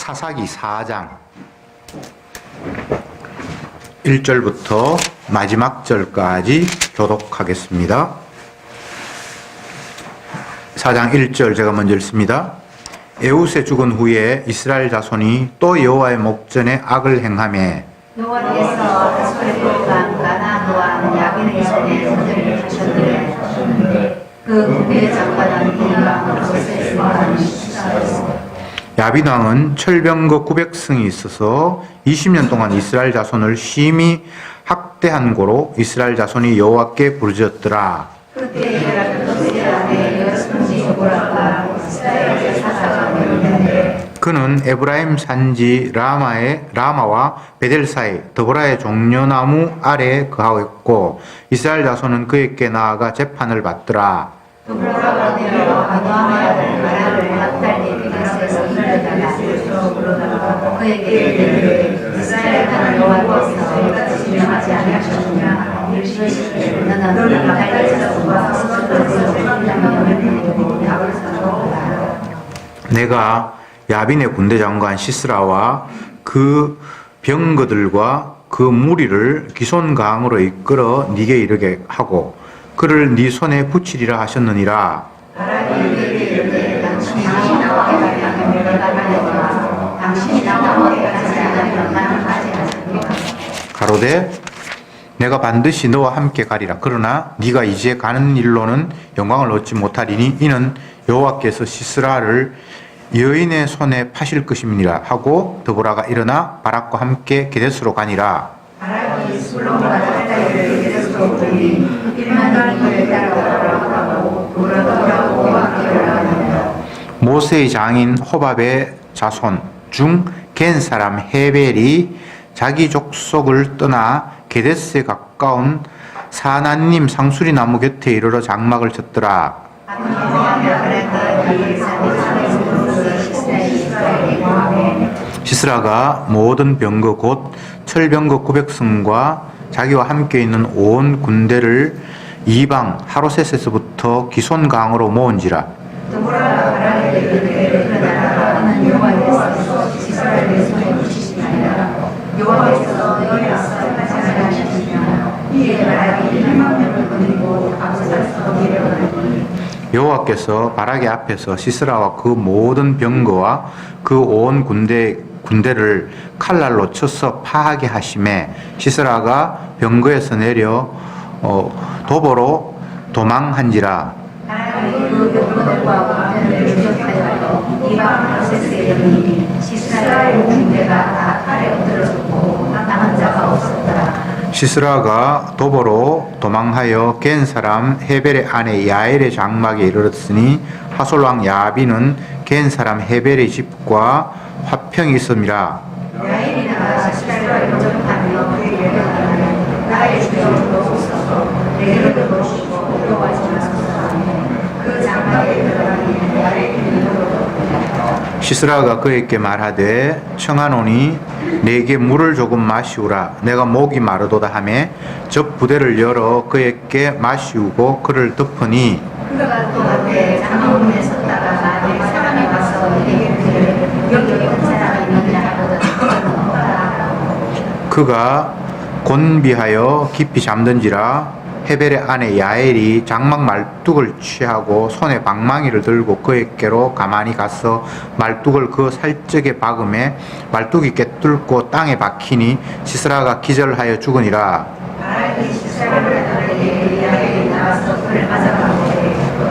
사사기 4장 1절부터 마지막 절까지 교독하겠습니다. 4장 1절 제가 먼저 읽습니다. 에웃에 죽은 후에 이스라엘 자손이 또 여호와의 목전에 악을 행하매 여호와께서 하솔의 골방 가나안 왕 야빈의 손에 손을 하셨는데 그 군대 장관은 이방으로 세스가는 시사했습니다. 야빈 왕은 철병거 900승이 있어서 20년 동안 이스라엘 자손을 심히 학대한 고로 이스라엘 자손이 여호와께 부르짖었더라. 그때 열아홉 안에 여섯분이 보라가 이스라엘의 사사가 되었는데 그는 에브라임 산지 라마와 베델 사이 드보라의 종려나무 아래에 거하였고 이스라엘 자손은 그에게 나아가 재판을 받더라. 드보라가 내려 아노함의 아들 바락을 합달리 비가스에서 일어나가 그에게 이르되 이스라엘 하나님 여호와께서 이같이 지명하지 아니하셨느냐 이르시되 너는 달리자손과 스스로에서 일하며 답을 사놓으라. 내가 야빈의 군대 장관 시스라와 그 병거들과 그 무리를 기손강으로 이끌어 네게 이르게 하고 그를 네 손에 붙이리라 하셨느니라. 가로되 내가 반드시 너와 함께 가리라. 그러나 네가 이제 가는 일로는 영광을 얻지 못하리니 이는 여호와께서 시스라를 여인의 손에 파실 것임이니라 하고 드보라가 일어나 바락과 함께 게데스로 가니라. 바락이 술론과 달다이를 게데스로 보니 1만 이를 따라오라고 돌아오라고 하니라. 모세의 장인 호밥의 자손 중 겐 사람 헤벨이 자기 족속을 떠나 게데스에 가까운 사나님 상수리 나무 곁에 이르러 장막을 쳤더라. 시스라가 모든 병거 곧 철병거 900승과 자기와 함께 있는 온 군대를 이방 하로셋에서부터 기손강으로 모은지라. 여호와께서 바락의 앞에서 시스라와 그 모든 병거와 그 온 군대를 칼날로 쳐서 파하게 하심에 시스라가 병거에서 내려 도보로 도망한지라. 시스라가 도보로 도망하여 겐 사람 헤벨의 아내 야엘의 장막에 이르렀으니 하솔 왕 야빈은 겐 사람 헤벨의 집과 화평이 있음이라. 야엘이 나가 시스라를 영접하며 그에게 이르되 나의 주여 오소서 내게로 들어오시고 들어가지 마소서. 그 장막에 들어가니 야엘이 시스라가 그에게 말하되 청하노니 내게 물을 조금 마시우라. 내가 목이 마르도다 하매 적 부대를 열어 그에게 마시우고 그를 덮으니 그가 또 앞에 장막문에 섰다가 나중에 사람이 와서 내게 이르되 여기 한 사람이 있느냐 하거든. 그가 곤비하여 깊이 잠든지라. 헤벨의 아내 야엘이 장막 말뚝을 취하고 손에 방망이를 들고 그에게로 가만히 가서 말뚝을 그 살적에 박음에 말뚝이 꿰뚫고 땅에 박히니 시스라가 기절하여 죽으니라. 바락이 시스라에게 야엘이 나와서 그를 맞아가고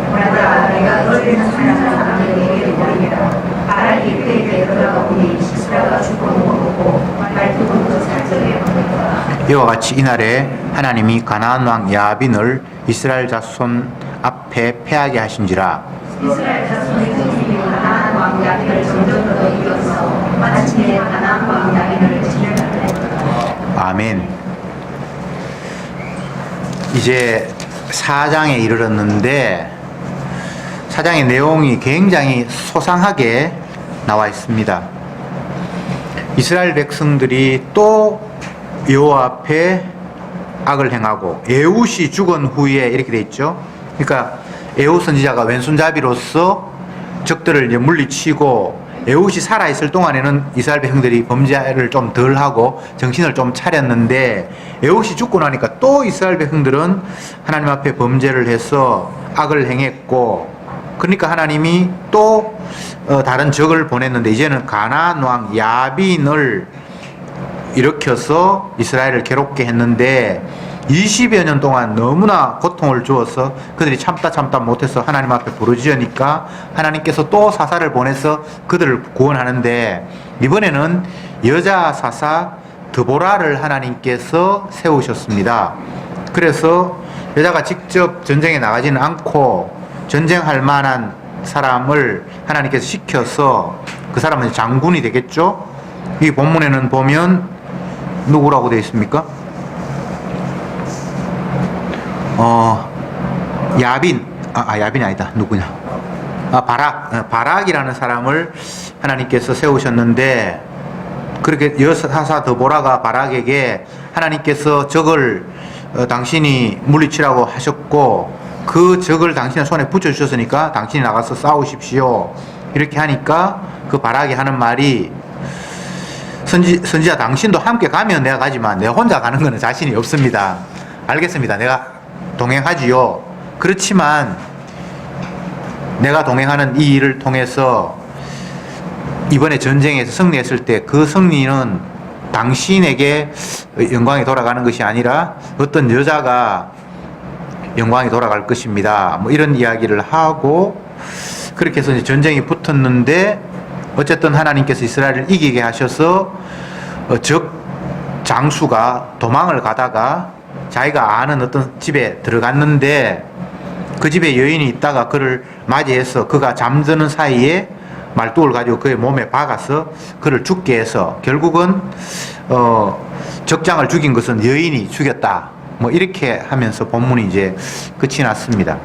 보라다 내가 어린 사람에게 보이니라. 바락이 그에게 들어가 보니 시스라가 죽어놓고 말뚝은 그 살적에 박혔더라. 이와 같이 이날에 하나님이 가나안 왕 야빈을 이스라엘 자손 앞에 패하게 하신지라. 이스라엘 자손의 그 가나안 왕 야빈을 점점으로 이겨서 마침내 가나안 왕 야빈을 진멸하였더라. 아멘. 이제 4장에 이르렀는데 4장의 내용이 굉장히 소상하게 나와 있습니다. 이스라엘 백성들이 또 여호와 앞에 악을 행하고 에웃이 죽은 후에 이렇게 돼 있죠. 그러니까 에웃 선지자가 왼손잡이로서 적들을 이제 물리치고 에훗이 살아있을 동안에는 이스라엘 백성들이 범죄를 좀 덜하고 정신을 좀 차렸는데 에훗이 죽고 나니까 또 이스라엘 백성들은 하나님 앞에 범죄를 해서 악을 행했고, 그러니까 하나님이 또 다른 적을 보냈는데 이제는 가나안 왕 야빈을 일으켜서 이스라엘을 괴롭게 했는데 20여 년 동안 너무나 고통을 주어서 그들이 참다 못해서 하나님 앞에 부르짖으니까 하나님께서 또 사사를 보내서 그들을 구원하는데, 이번에는 여자 사사 드보라를 하나님께서 세우셨습니다. 그래서 여자가 직접 전쟁에 나가지는 않고 전쟁할 만한 사람을 하나님께서 시켜서 그 사람은 장군이 되겠죠. 이 본문에는 보면 누구라고 되어 있습니까? 야빈, 야빈이 아니다. 누구냐? 바락이라는 사람을 하나님께서 세우셨는데, 그렇게 여사사 드보라가 바락에게 하나님께서 적을 당신이 물리치라고 하셨고, 그 적을 당신의 손에 붙여주셨으니까 당신이 나가서 싸우십시오. 이렇게 하니까 그 바락이 하는 말이, 선지자 당신도 함께 가면 내가 가지만 내가 혼자 가는 것은 자신이 없습니다. 알겠습니다. 내가 동행하지요. 그렇지만 내가 동행하는 이 일을 통해서 이번에 전쟁에서 승리했을 때 그 승리는 당신에게 영광이 돌아가는 것이 아니라 어떤 여자가 영광이 돌아갈 것입니다. 뭐 이런 이야기를 하고, 그렇게 해서 이제 전쟁이 붙었는데 어쨌든 하나님께서 이스라엘을 이기게 하셔서 적 장수가 도망을 가다가 자기가 아는 어떤 집에 들어갔는데 그 집에 여인이 있다가 그를 맞이해서 그가 잠드는 사이에 말뚝을 가지고 그의 몸에 박아서 그를 죽게 해서 결국은 적장을 죽인 것은 여인이 죽였다. 뭐 이렇게 하면서 본문이 이제 끝이 났습니다.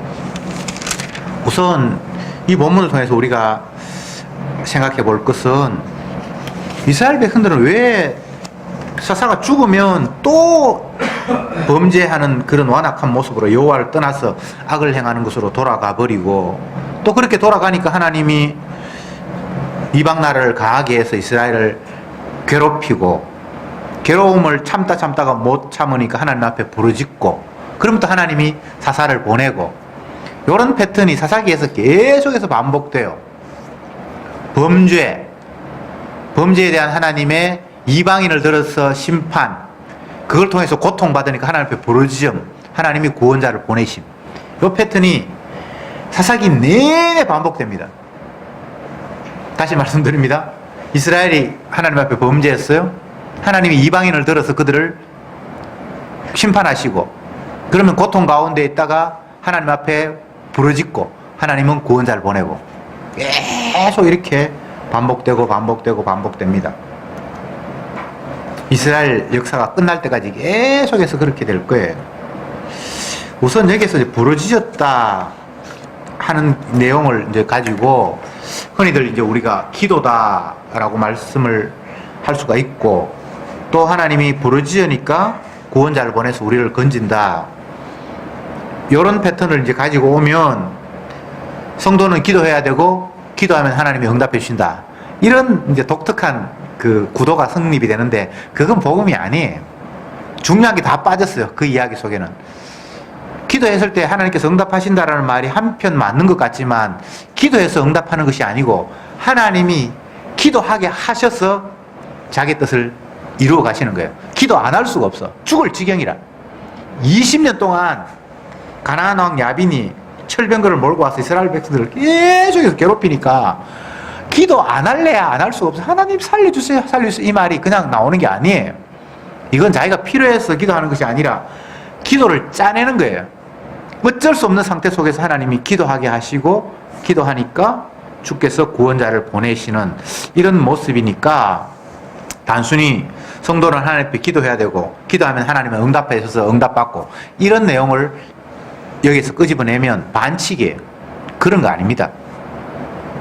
우선 이 본문을 통해서 우리가 생각해 볼 것은 이스라엘 백성들은 왜 사사가 죽으면 또 범죄하는 그런 완악한 모습으로 여호와를 떠나서 악을 행하는 것으로 돌아가 버리고, 또 그렇게 돌아가니까 하나님이 이방 나라를 강하게 해서 이스라엘을 괴롭히고, 괴로움을 참다가 못 참으니까 하나님 앞에 부르짖고, 그럼 또 하나님이 사사를 보내고, 이런 패턴이 사사기에서 계속해서 반복돼요. 범죄에 대한 하나님의 이방인을 들어서 심판, 그걸 통해서 고통받으니까 하나님 앞에 부르짖음, 하나님이 구원자를 보내심. 이 패턴이 사사기 내내 반복됩니다. 다시 말씀드립니다. 이스라엘이 하나님 앞에 범죄했어요. 하나님이 이방인을 들어서 그들을 심판하시고, 그러면 고통 가운데 있다가 하나님 앞에 부르짖고 하나님은 구원자를 보내고, 계속 이렇게 반복됩니다. 이스라엘 역사가 끝날 때까지 계속해서 그렇게 될 거예요. 우선 여기서 이제 부르짖었다 하는 내용을 이제 가지고 흔히들 이제 우리가 기도다라고 말씀을 할 수가 있고, 또 하나님이 부르짖으니까 구원자를 보내서 우리를 건진다. 이런 패턴을 이제 가지고 오면 성도는 기도해야 되고, 기도하면 하나님이 응답해 주신다. 이런 이제 독특한 그 구도가 성립이 되는데, 그건 복음이 아니에요. 중요한 게 다 빠졌어요. 그 이야기 속에는. 기도했을 때 하나님께서 응답하신다라는 말이 한편 맞는 것 같지만, 기도해서 응답하는 것이 아니고 하나님이 기도하게 하셔서 자기 뜻을 이루어 가시는 거예요. 기도 안 할 수가 없어. 죽을 지경이라. 20년 동안 가나안 왕 야빈이 철병거를 몰고 와서 이스라엘 백성들을 계속해서 괴롭히니까 기도 안 할래야 안 할 수가 없어. 하나님 살려주세요, 살려주세요. 이 말이 그냥 나오는 게 아니에요. 이건 자기가 필요해서 기도하는 것이 아니라 기도를 짜내는 거예요. 어쩔 수 없는 상태 속에서 하나님이 기도하게 하시고, 기도하니까 주께서 구원자를 보내시는 이런 모습이니까, 단순히 성도는 하나님 앞에 기도해야 되고, 기도하면 하나님은 응답해 주셔서 응답받고, 이런 내용을 여기서 끄집어내면 반칙이에요. 그런 거 아닙니다.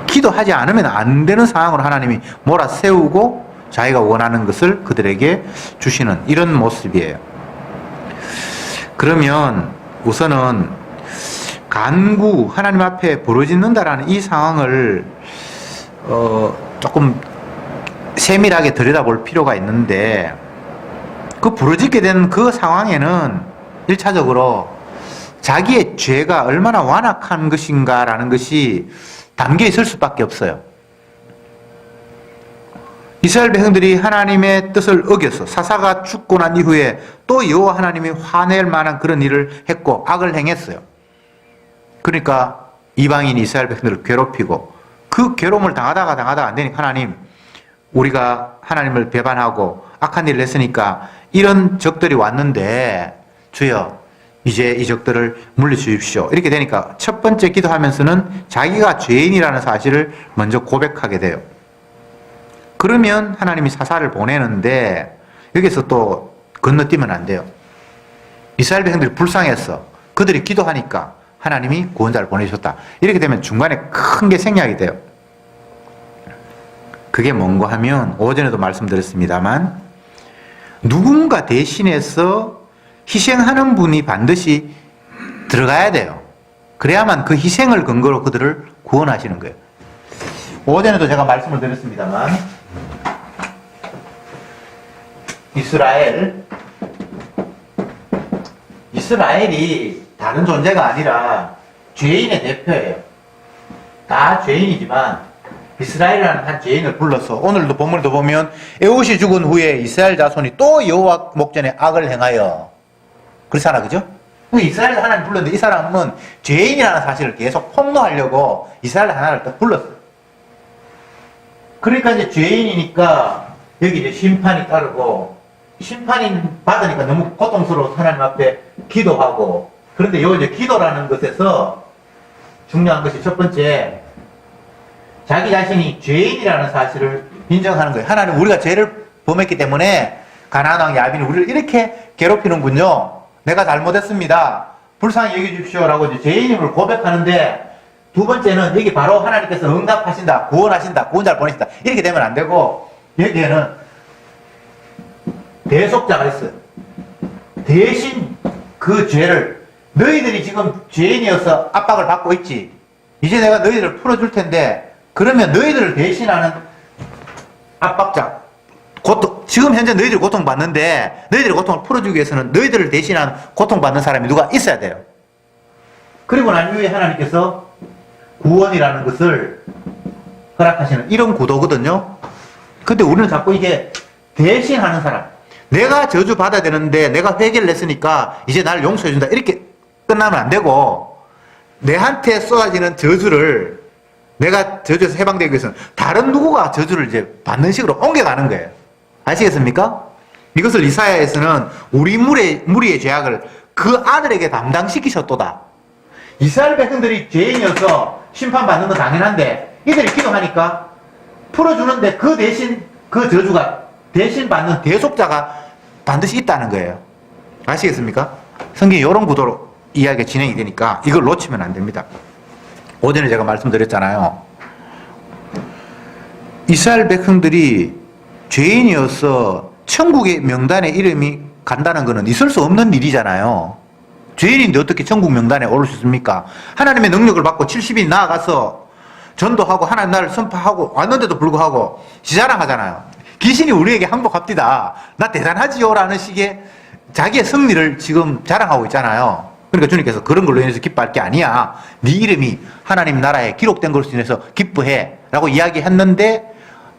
기도하지 않으면 안 되는 상황으로 하나님이 몰아세우고 자기가 원하는 것을 그들에게 주시는 이런 모습이에요. 그러면 우선은 하나님 앞에 부르짖는다라는 이 상황을 조금 세밀하게 들여다볼 필요가 있는데, 그 부르짖게 된 그 상황에는 1차적으로 자기의 죄가 얼마나 완악한 것인가라는 것이 담겨 있을 수밖에 없어요. 이스라엘 백성들이 하나님의 뜻을 어겨서 사사가 죽고 난 이후에 또 여호와 하나님이 화낼 만한 그런 일을 했고 악을 행했어요. 그러니까 이방인 이스라엘 백성들을 괴롭히고, 그 괴로움을 당하다가 안 되니까 하나님, 우리가 하나님을 배반하고 악한 일을 했으니까 이런 적들이 왔는데 주여 이제 이 적들을 물리주십시오. 이렇게 되니까 첫 번째 기도하면서는 자기가 죄인이라는 사실을 먼저 고백하게 돼요. 그러면 하나님이 사사를 보내는데 여기서 또 건너뛰면 안 돼요. 이스라엘 백성들이 불쌍했어. 그들이 기도하니까 하나님이 구원자를 보내주셨다. 이렇게 되면 중간에 큰 게 생략이 돼요. 그게 뭔가 하면 오전에도 말씀드렸습니다만, 누군가 대신해서 희생하는 분이 반드시 들어가야 돼요. 그래야만 그 희생을 근거로 그들을 구원하시는 거예요. 오전에도 제가 말씀을 드렸습니다만, 이스라엘이 다른 존재가 아니라 죄인의 대표예요. 다 죄인이지만 이스라엘이라는 한 죄인을 불러서, 오늘도 본문에도 보면 에훗이 죽은 후에 이스라엘 자손이 또 여호와 목전에 악을 행하여, 그렇잖아, 그죠? 이스라엘 하나님 불렀는데 이 사람은 죄인이라는 사실을 계속 폭로하려고 이스라엘 하나를 딱 불렀어요. 그러니까 이제 죄인이니까 여기 이제 심판이 따르고, 심판이 받으니까 너무 고통스러워서 하나님 앞에 기도하고, 그런데 요 이제 기도라는 것에서 중요한 것이 첫 번째, 자기 자신이 죄인이라는 사실을 인정하는 거예요. 하나님, 우리가 죄를 범했기 때문에 가나안 왕 야빈이 우리를 이렇게 괴롭히는군요. 내가 잘못했습니다. 불쌍히 여겨주십시오라고 이제 죄인임을 고백하는데, 두 번째는 여기 바로 하나님께서 응답하신다, 구원하신다, 구원자를 보내신다, 이렇게 되면 안 되고, 여기에는 대속자가 있어요. 대신 그 죄를, 너희들이 지금 죄인이어서 압박을 받고 있지, 이제 내가 너희들을 풀어줄 텐데, 그러면 너희들을 대신하는 압박자, 지금 현재 너희들이 고통받는데 너희들의 고통을 풀어주기 위해서는 너희들을 대신하는 고통받는 사람이 누가 있어야 돼요. 그리고 난 이후에 하나님께서 구원이라는 것을 허락하시는 이런 구도거든요. 근데 우리는 자꾸 이게 대신하는 사람, 내가 저주 받아야 되는데 내가 회개를 했으니까 이제 나를 용서해준다, 이렇게 끝나면 안 되고, 내한테 쏟아지는 저주를 내가 저주에서 해방되기 위해서는 다른 누구가 저주를 이제 받는 식으로 옮겨가는 거예요. 아시겠습니까? 이것을 이사야에서는 우리 무리의 죄악을 그 아들에게 담당시키셨도다. 이스라엘 백성들이 죄인이어서 심판받는 건 당연한데 이들이 기도하니까 풀어주는데 그 대신 그 저주가 대신 받는 대속자가 반드시 있다는 거예요. 아시겠습니까? 성경이 이런 구도로 이야기가 진행이 되니까 이걸 놓치면 안 됩니다. 오전에 제가 말씀드렸잖아요. 이스라엘 백성들이 죄인이어서 천국의 명단에 이름이 간다는 것은 있을 수 없는 일이잖아요. 죄인인데 어떻게 천국 명단에 오를 수 있습니까? 하나님의 능력을 받고 70인 나아가서 전도하고 하나님 나라를 선포하고 왔는데도 불구하고 지자랑하잖아요. 귀신이 우리에게 항복합디다, 나 대단하지요 라는 식의 자기의 승리를 지금 자랑하고 있잖아요. 그러니까 주님께서 그런 걸로 인해서 기뻐할 게 아니야, 네 이름이 하나님 나라에 기록된 것으로 인해서 기뻐해 라고 이야기했는데,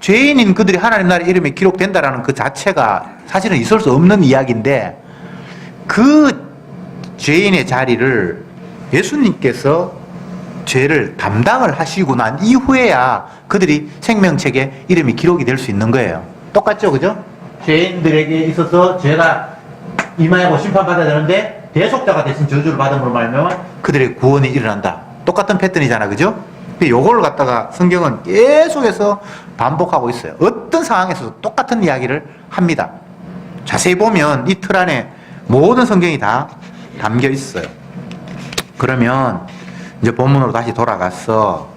죄인인 그들이 하나님 나라의 이름에 기록된다라는 그 자체가 사실은 있을 수 없는 이야기인데, 그 죄인의 자리를 예수님께서 죄를 담당을 하시고 난 이후에야 그들이 생명책에 이름이 기록이 될 수 있는 거예요. 똑같죠, 그죠? 죄인들에게 있어서 죄가 임하고 심판받아야 되는데 대속자가 대신 저주를 받음으로 말하면 그들의 구원이 일어난다. 똑같은 패턴이잖아, 그죠? 근데 요걸 갖다가 성경은 계속해서 반복하고 있어요. 어떤 상황에서도 똑같은 이야기를 합니다. 자세히 보면 이 틀 안에 모든 성경이 다 담겨 있어요. 그러면 이제 본문으로 다시 돌아가서,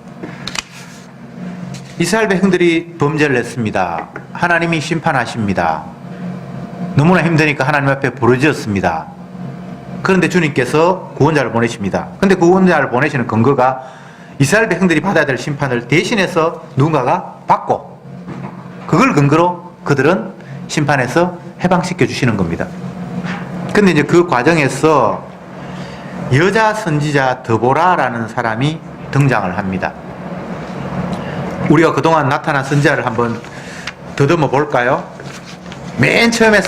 이스라엘 백성들이 범죄를 했습니다. 하나님이 심판하십니다. 너무나 힘드니까 하나님 앞에 부르짖었습니다. 그런데 주님께서 구원자를 보내십니다. 근데 구원자를 보내시는 근거가 이스라엘 백성들이 받아야 될 심판을 대신해서 누군가가 받고, 그걸 근거로 그들은 심판에서 해방시켜 주시는 겁니다. 근데 이제 그 과정에서 여자 선지자 드보라라는 사람이 등장을 합니다. 우리가 그동안 나타난 선지자를 한번 더듬어 볼까요? 맨 처음에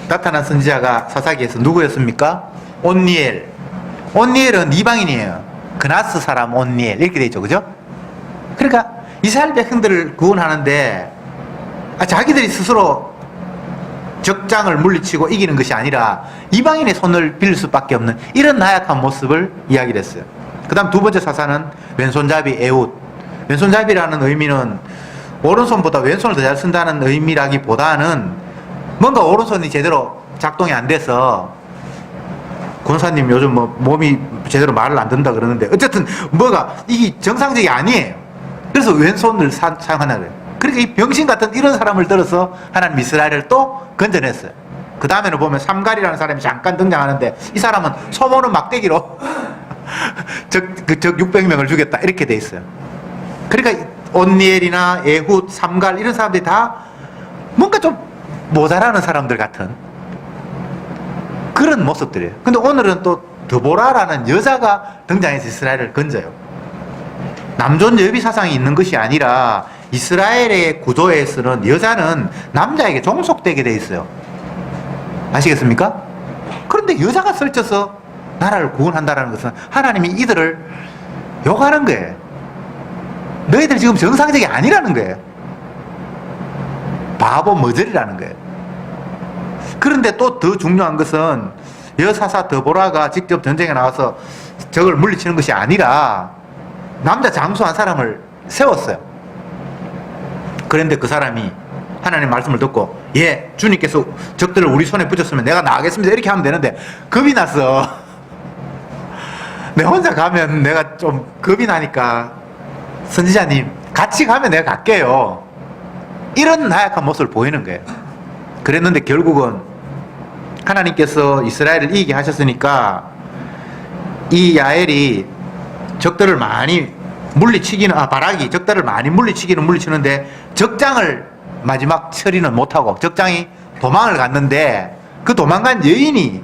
나타난 선지자가 사사기에서 누구였습니까? 온니엘. 온니엘은 이방인이에요. 그나스 사람 온니엘 이렇게 돼 있죠, 그죠? 그러니까 이스라엘 백성들을 구원하는데 자기들이 스스로 적장을 물리치고 이기는 것이 아니라 이방인의 손을 빌릴 수밖에 없는 이런 나약한 모습을 이야기를 했어요. 그 다음 두 번째 사사는 왼손잡이 에훗. 왼손잡이라는 의미는 오른손보다 왼손을 더 잘 쓴다는 의미라기보다는 뭔가 오른손이 제대로 작동이 안 돼서, 권사님 요즘 뭐 몸이 제대로 말을 안 듣는다 그러는데 어쨌든 뭐가 이게 정상적이 아니에요. 그래서 왼손을 사용하는 거예요. 그러니까 이 병신 같은 이런 사람을 들어서 하나님 이스라엘을 또 건져냈어요. 그 다음에는 보면 삼갈이라는 사람이 잠깐 등장하는데 이 사람은 소모는 막대기로 적 600명을 죽였다 이렇게 돼 있어요. 그러니까 온니엘이나 에훗, 삼갈 이런 사람들이 다 뭔가 좀 모자라는 사람들 같은 그런 모습들이에요. 근데 오늘은 또 드보라라는 여자가 등장해서 이스라엘을 건져요. 남존 여비 사상이 있는 것이 아니라 이스라엘의 구조에서는 여자는 남자에게 종속되게 돼 있어요. 아시겠습니까? 그런데 여자가 설쳐서 나라를 구원한다는 것은 하나님이 이들을 욕하는 거예요. 너희들 지금 정상적이 아니라는 거예요. 바보 머저리라는 거예요. 그런데 또 더 중요한 것은 여사사 드보라가 직접 전쟁에 나와서 적을 물리치는 것이 아니라 남자 장수 한 사람을 세웠어요. 그런데 그 사람이 하나님 말씀을 듣고, 예, 주님께서 적들을 우리 손에 붙였으면 내가 나가겠습니다 이렇게 하면 되는데 겁이 나서 내 혼자 가면 내가 좀 겁이 나니까 선지자님 같이 가면 내가 갈게요, 이런 나약한 모습을 보이는 거예요. 그랬는데 결국은 하나님께서 이스라엘을 이기게 하셨으니까 이 야엘이 적들을 많이 물리치기는, 바락이 적들을 많이 물리치기는 물리치는데 적장을 마지막 처리는 못하고 적장이 도망을 갔는데 그 도망간 여인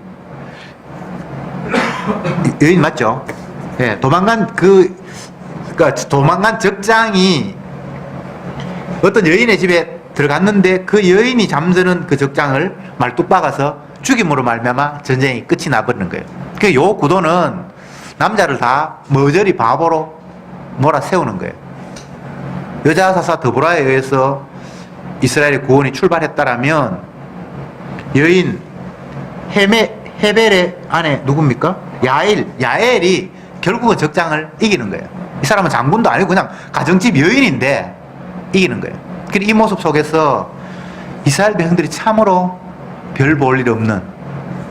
맞죠? 예, 그러니까 도망간 적장이 어떤 여인의 집에 들어갔는데 그 여인이 잠드는 그 적장을 말뚝 박아서 죽임으로 말미암아 전쟁이 끝이 나버리는 거예요. 그 요 구도는 남자를 다 머저리 바보로 몰아세우는 거예요. 여자사사 드보라에 의해서 이스라엘의 구원이 출발했다라면 여인 헤벨의 아내 누굽니까? 야엘이 결국은 적장을 이기는 거예요. 이 사람은 장군도 아니고 그냥 가정집 여인인데 이기는 거예요. 그리고 이 모습 속에서 이스라엘 백성들이 참으로 별 볼 일 없는,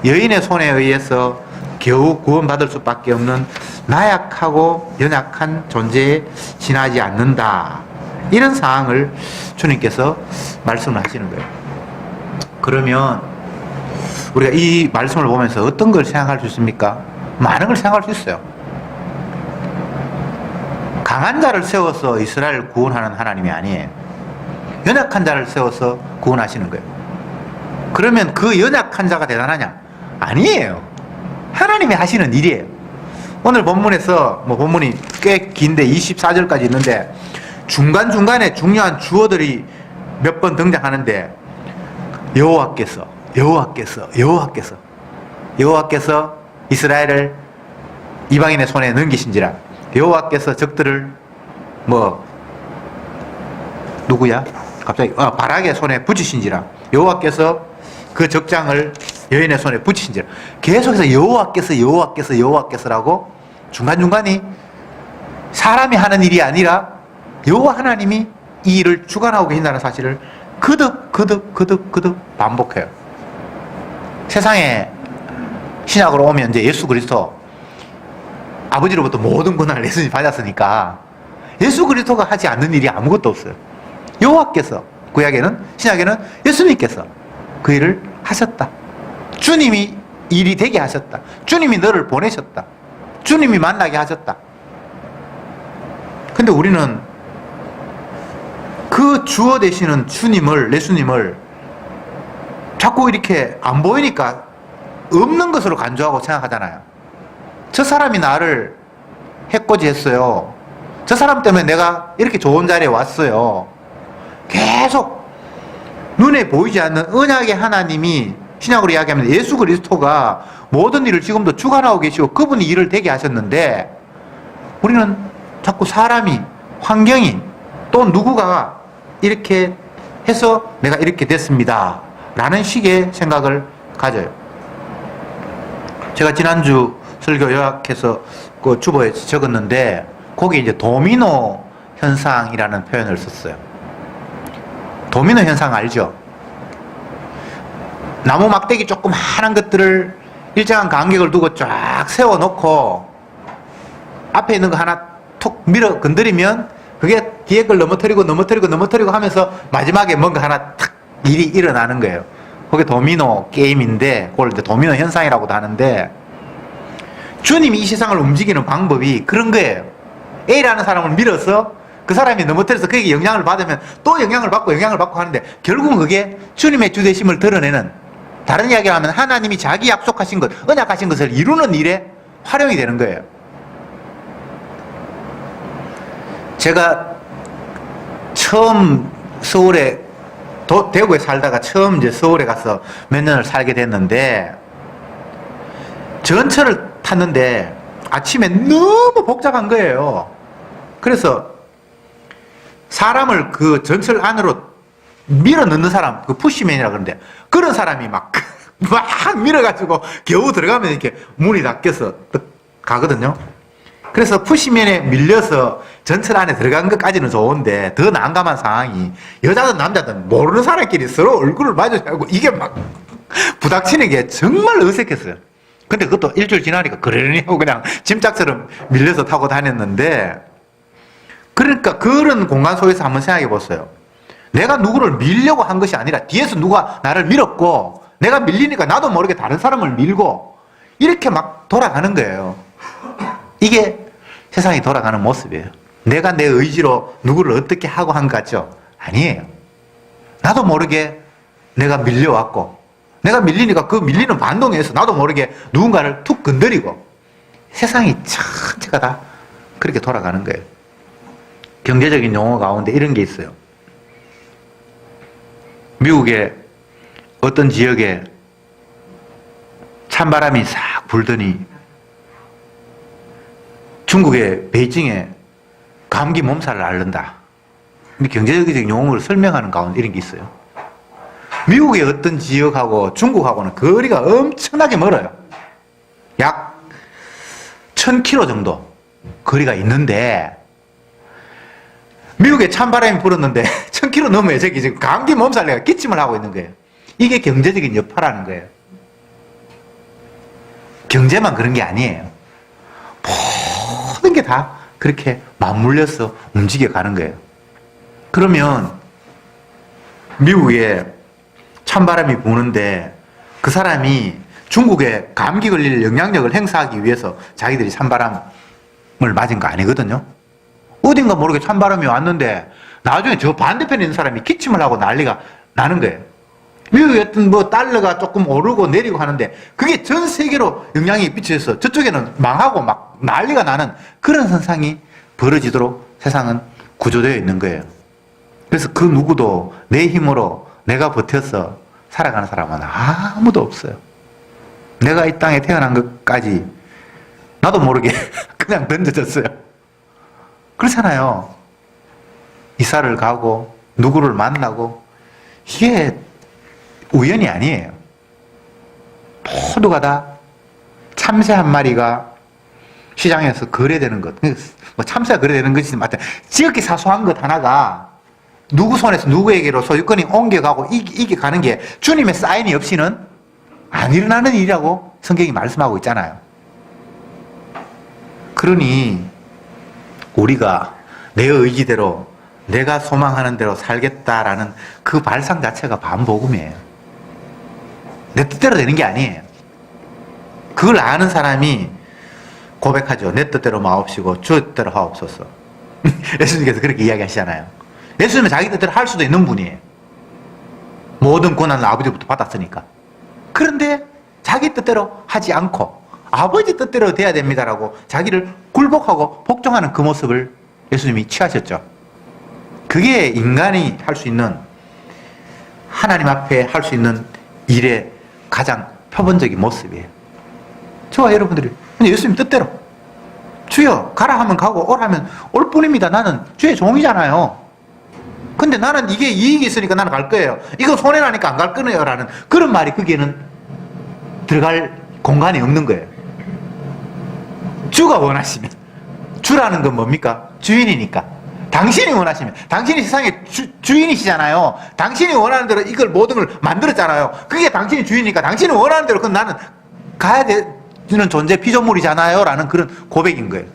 여인의 손에 의해서 겨우 구원받을 수밖에 없는 나약하고 연약한 존재에 지나지 않는다, 이런 상황을 주님께서 말씀을 하시는 거예요. 그러면 우리가 이 말씀을 보면서 어떤 걸 생각할 수 있습니까? 많은 걸 생각할 수 있어요. 강한 자를 세워서 이스라엘을 구원하는 하나님이 아니에요. 연약한 자를 세워서 구원하시는 거예요. 그러면 그 연약한 자가 대단하냐? 아니에요. 하나님이 하시는 일이에요. 오늘 본문에서 본문이 꽤 긴데 24절까지 있는데 중간중간에 중요한 주어들이 몇 번 등장하는데 여호와께서 이스라엘을 이방인의 손에 넘기신지라, 여호와께서 적들을 누구야? 갑자기 바락의 손에 붙이신지라, 여호와께서 그 적장을 여인의 손에 붙이신지라. 계속해서 여호와께서라고 중간중간에 사람이 하는 일이 아니라 여호와 하나님이 이 일을 주관하고 계신다는 사실을 거듭 반복해요. 세상에 신약으로 오면 이제 예수 그리스도 아버지로부터 모든 권한을 예수님이 받았으니까 예수 그리스도가 하지 않는 일이 아무것도 없어요. 여호와께서, 구약에는, 신약에는 예수님께서 그 일을 하셨다. 주님이 일이 되게 하셨다. 주님이 너를 보내셨다. 주님이 만나게 하셨다. 근데 우리는 그 주어 되시는 주님을, 예수님을 자꾸 이렇게 안 보이니까 없는 것으로 간주하고 생각하잖아요. 저 사람이 나를 해코지했어요. 저 사람 때문에 내가 이렇게 좋은 자리에 왔어요. 계속 눈에 보이지 않는 언약의 하나님이, 신약으로 이야기하면 예수 그리스도가 모든 일을 지금도 주관하고 계시고 그분이 일을 되게 하셨는데, 우리는 자꾸 사람이, 환경이, 또 누구가 이렇게 해서 내가 이렇게 됐습니다 라는 식의 생각을 가져요. 제가 지난주 설교 요약해서 그 주보에 적었는데, 거기에 이제 도미노 현상이라는 표현을 썼어요. 도미노 현상 알죠? 나무 막대기 조그마한 것들을 일정한 간격을 두고 쫙 세워놓고 앞에 있는 거 하나 툭 밀어 건드리면 그게 뒤에 걸 넘어뜨리고 하면서 마지막에 뭔가 하나 탁 일이 일어나는 거예요. 그게 도미노 게임인데, 그걸 이제 도미노 현상이라고도 하는데, 주님이 이 세상을 움직이는 방법이 그런 거예요. A라는 사람을 밀어서 그 사람이 넘어뜨려서 그에게 영향을 받으면 또 영향을 받고 하는데, 결국은 그게 주님의 주되심을 드러내는, 다른 이야기를 하면 하나님이 자기 약속하신 것, 언약하신 것을 이루는 일에 활용이 되는 거예요. 제가 처음 서울에, 대구에 살다가 처음 이제 서울에 가서 몇 년을 살게 됐는데, 전철을 탔는데 아침에 너무 복잡한 거예요. 그래서 사람을 그 전철 안으로 밀어 넣는 사람, 그 푸시맨이라 그러는데, 그런 사람이 막 밀어가지고 겨우 들어가면 이렇게 문이 닫혀서 가거든요. 그래서 푸시맨에 밀려서 전철 안에 들어간 것까지는 좋은데, 더 난감한 상황이 여자든 남자든 모르는 사람끼리 서로 얼굴을 마주하고 이게 막 부닥치는 게 정말 어색했어요. 근데 그것도 일주일 지나니까 그러려니 하고 그냥 짐짝처럼 밀려서 타고 다녔는데, 그러니까 그런 공간 속에서 한번 생각해 보세요. 내가 누구를 밀려고 한 것이 아니라 뒤에서 누가 나를 밀었고, 내가 밀리니까 나도 모르게 다른 사람을 밀고, 이렇게 막 돌아가는 거예요. 이게 세상이 돌아가는 모습이에요. 내가 내 의지로 누구를 어떻게 하고 한 것 같죠? 아니에요. 나도 모르게 내가 밀려왔고, 내가 밀리니까 그 밀리는 반동에서 나도 모르게 누군가를 툭 건드리고, 세상이 전체가 다 그렇게 돌아가는 거예요. 경제적인 용어 가운데 이런 게 있어요. 미국의 어떤 지역에 찬바람이 싹 불더니 중국의 베이징에 감기 몸살을 앓는다. 경제적인 용어를 설명하는 가운데 이런 게 있어요. 미국의 어떤 지역하고 중국하고는 거리가 엄청나게 멀어요. 약 1000km 정도 거리가 있는데, 미국에 찬바람이 불었는데 1000km 넘어요. 저기 지금 감기 몸살 내가 기침을 하고 있는 거예요. 이게 경제적인 여파라는 거예요. 경제만 그런 게 아니에요. 모든 게 다 그렇게 맞물려서 움직여가는 거예요. 그러면 미국에 찬바람이 부는데 그 사람이 중국에 감기 걸릴 영향력을 행사하기 위해서 자기들이 찬바람을 맞은 거 아니거든요. 어딘가 모르게 찬바람이 왔는데 나중에 저 반대편에 있는 사람이 기침을 하고 난리가 나는 거예요. 미국의 어떤 달러가 조금 오르고 내리고 하는데 그게 전 세계로 영향이 미쳐서 저쪽에는 망하고 막 난리가 나는 그런 현상이 벌어지도록 세상은 구조되어 있는 거예요. 그래서 그 누구도 내 힘으로 내가 버텨서 살아가는 사람은 아무도 없어요. 내가 이 땅에 태어난 것까지 나도 모르게 그냥 던져졌어요. 그렇잖아요. 이사를 가고 누구를 만나고 이게 우연이 아니에요. 모두가 다 참새 한 마리가 시장에서 거래되는 것, 뭐 참새가 거래되는 것이지 맞다. 지극히 사소한 것 하나가 누구 손에서 누구에게로 소유권이 옮겨가고 이게 가는 게 주님의 사인이 없이는 안 일어나는 일이라고 성경이 말씀하고 있잖아요. 그러니 우리가 내 의지대로 내가 소망하는 대로 살겠다라는 그 발상 자체가 반복음이에요. 내 뜻대로 되는 게 아니에요. 그걸 아는 사람이 고백하죠. 내 뜻대로 마옵시고 주 뜻대로 하옵소서. 예수님께서 그렇게 이야기하시잖아요. 예수님은 자기 뜻대로 할 수도 있는 분이에요. 모든 권한을 아버지부터 받았으니까. 그런데 자기 뜻대로 하지 않고 아버지 뜻대로 돼야 됩니다라고 자기를 굴복하고 복종하는 그 모습을 예수님이 취하셨죠. 그게 인간이 할 수 있는, 하나님 앞에 할 수 있는 일의 가장 표본적인 모습이에요. 저와 여러분들이 근데 예수님 뜻대로 주여 가라 하면 가고 오라 하면 올 뿐입니다. 나는 주의 종이잖아요. 근데 나는 이게 이익이 있으니까 나는 갈 거예요. 이거 손해나니까 안 갈 거네요 라는 그런 말이 거기에는 들어갈 공간이 없는 거예요. 주가 원하시면, 주라는 건 뭡니까? 주인이니까. 당신이 원하시면, 당신이 세상의 주인이시잖아요. 당신이 원하는 대로 이걸 모든 걸 만들었잖아요. 그게 당신이 주인이니까 당신이 원하는 대로 그건 나는 가야 되는 존재 피조물이잖아요 라는 그런 고백인 거예요.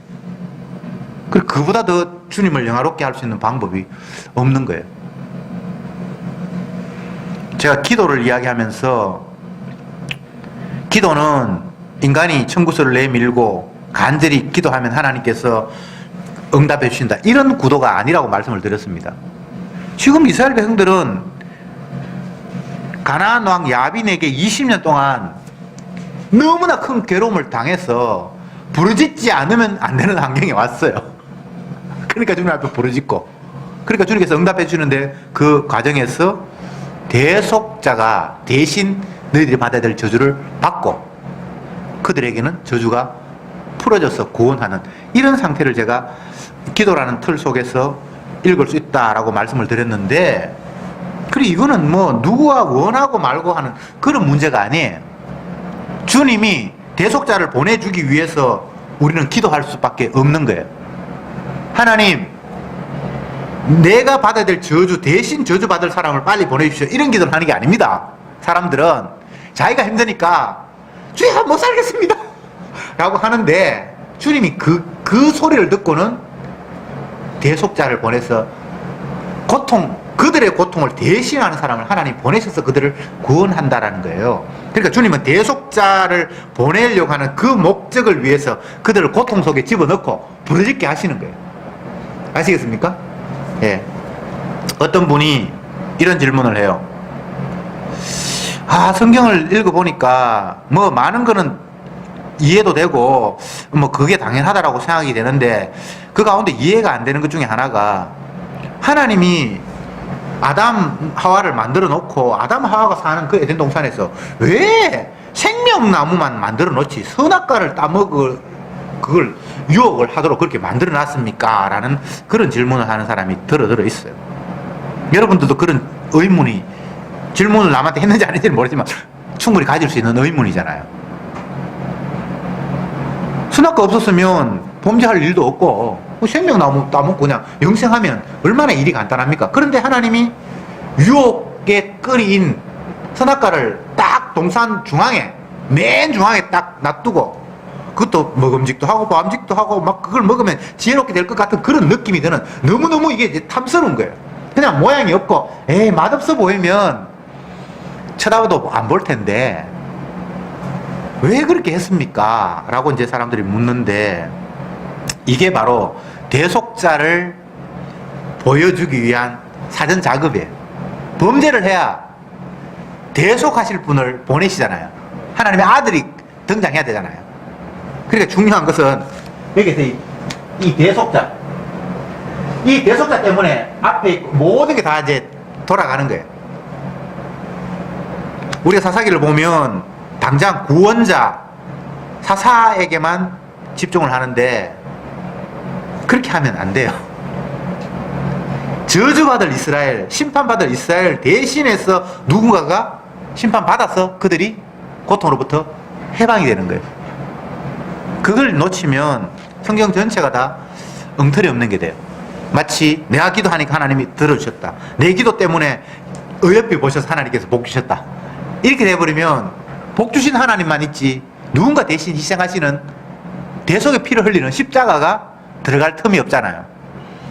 그리고 그보다 더 주님을 영화롭게 할 수 있는 방법이 없는 거예요. 제가 기도를 이야기하면서 기도는 인간이 청구서를 내밀고 간절히 기도하면 하나님께서 응답해 주신다, 이런 구도가 아니라고 말씀을 드렸습니다. 지금 이스라엘 백성들은 가나안 왕 야빈에게 20년 동안 너무나 큰 괴로움을 당해서 부르짖지 않으면 안 되는 환경에 왔어요. 그러니까 주님 앞에 부르짖고, 그러니까 주님께서 응답해 주는데 그 과정에서 대속자가 대신 너희들이 받아야 될 저주를 받고 그들에게는 저주가 풀어져서 구원하는 이런 상태를 제가 기도라는 틀 속에서 읽을 수 있다라고 말씀을 드렸는데, 그리고 이거는 뭐 누구가 원하고 말고 하는 그런 문제가 아니에요. 주님이 대속자를 보내주기 위해서 우리는 기도할 수밖에 없는 거예요. 하나님, 내가 받아야 될 저주 대신 저주받을 사람을 빨리 보내주십시오, 이런 기도를 하는 게 아닙니다. 사람들은 자기가 힘드니까 주여 못 살겠습니다 라고 하는데, 주님이 그 소리를 듣고는 대속자를 보내서 그들의 고통을 대신하는 사람을 하나님 보내셔서 그들을 구원한다라는 거예요. 그러니까 주님은 대속자를 보내려고 하는 그 목적을 위해서 그들을 고통 속에 집어넣고 부르짖게 하시는 거예요. 아시겠습니까? 예. 어떤 분이 이런 질문을 해요. 성경을 읽어보니까 뭐 많은 거는 이해도 되고 뭐 그게 당연하다라고 생각이 되는데, 그 가운데 이해가 안 되는 것 중에 하나가, 하나님이 아담 하와를 만들어 놓고 아담 하와가 사는 그 에덴 동산에서 왜 생명나무만 만들어 놓지 선악과를 따먹을 그걸 유혹을 하도록 그렇게 만들어 놨습니까? 라는 그런 질문을 하는 사람이 들어 있어요. 여러분들도 그런 의문이, 질문을 남한테 했는지 아닌지는 모르지만 충분히 가질 수 있는 의문이잖아요. 선악과 없었으면 범죄할 일도 없고 생명나무 따먹고 그냥 영생하면 얼마나 일이 간단합니까? 그런데 하나님이 유혹에 끌인 선악과를 딱 동산 중앙에, 맨 중앙에 딱 놔두고, 그것도 먹음직도 하고 보암직도 하고 막 그걸 먹으면 지혜롭게 될 것 같은 그런 느낌이 드는, 너무너무 이게 이제 탐스러운 거예요. 그냥 모양이 없고 맛없어 보이면 쳐다봐도 안 볼 텐데 왜 그렇게 했습니까? 라고 이제 사람들이 묻는데, 이게 바로 대속자를 보여주기 위한 사전 작업이에요. 범죄를 해야 대속하실 분을 보내시잖아요. 하나님의 아들이 등장해야 되잖아요. 그러니까 중요한 것은 여기서 이 대속자, 이 대속자 때문에 앞에 있고 모든 게 다 이제 돌아가는 거예요. 우리가 사사기를 보면 당장 구원자 사사에게만 집중을 하는데 그렇게 하면 안 돼요. 저주받을 이스라엘, 심판받을 이스라엘 대신해서 누군가가 심판받아서 그들이 고통으로부터 해방이 되는 거예요. 그걸 놓치면 성경 전체가 다 엉터리 없는 게 돼요. 마치 내가 기도하니까 하나님이 들어주셨다, 내 기도 때문에 어여삐 보셔서 하나님께서 복 주셨다, 이렇게 돼버리면 복 주신 하나님만 있지 누군가 대신 희생하시는 대속의 피를 흘리는 십자가가 들어갈 틈이 없잖아요.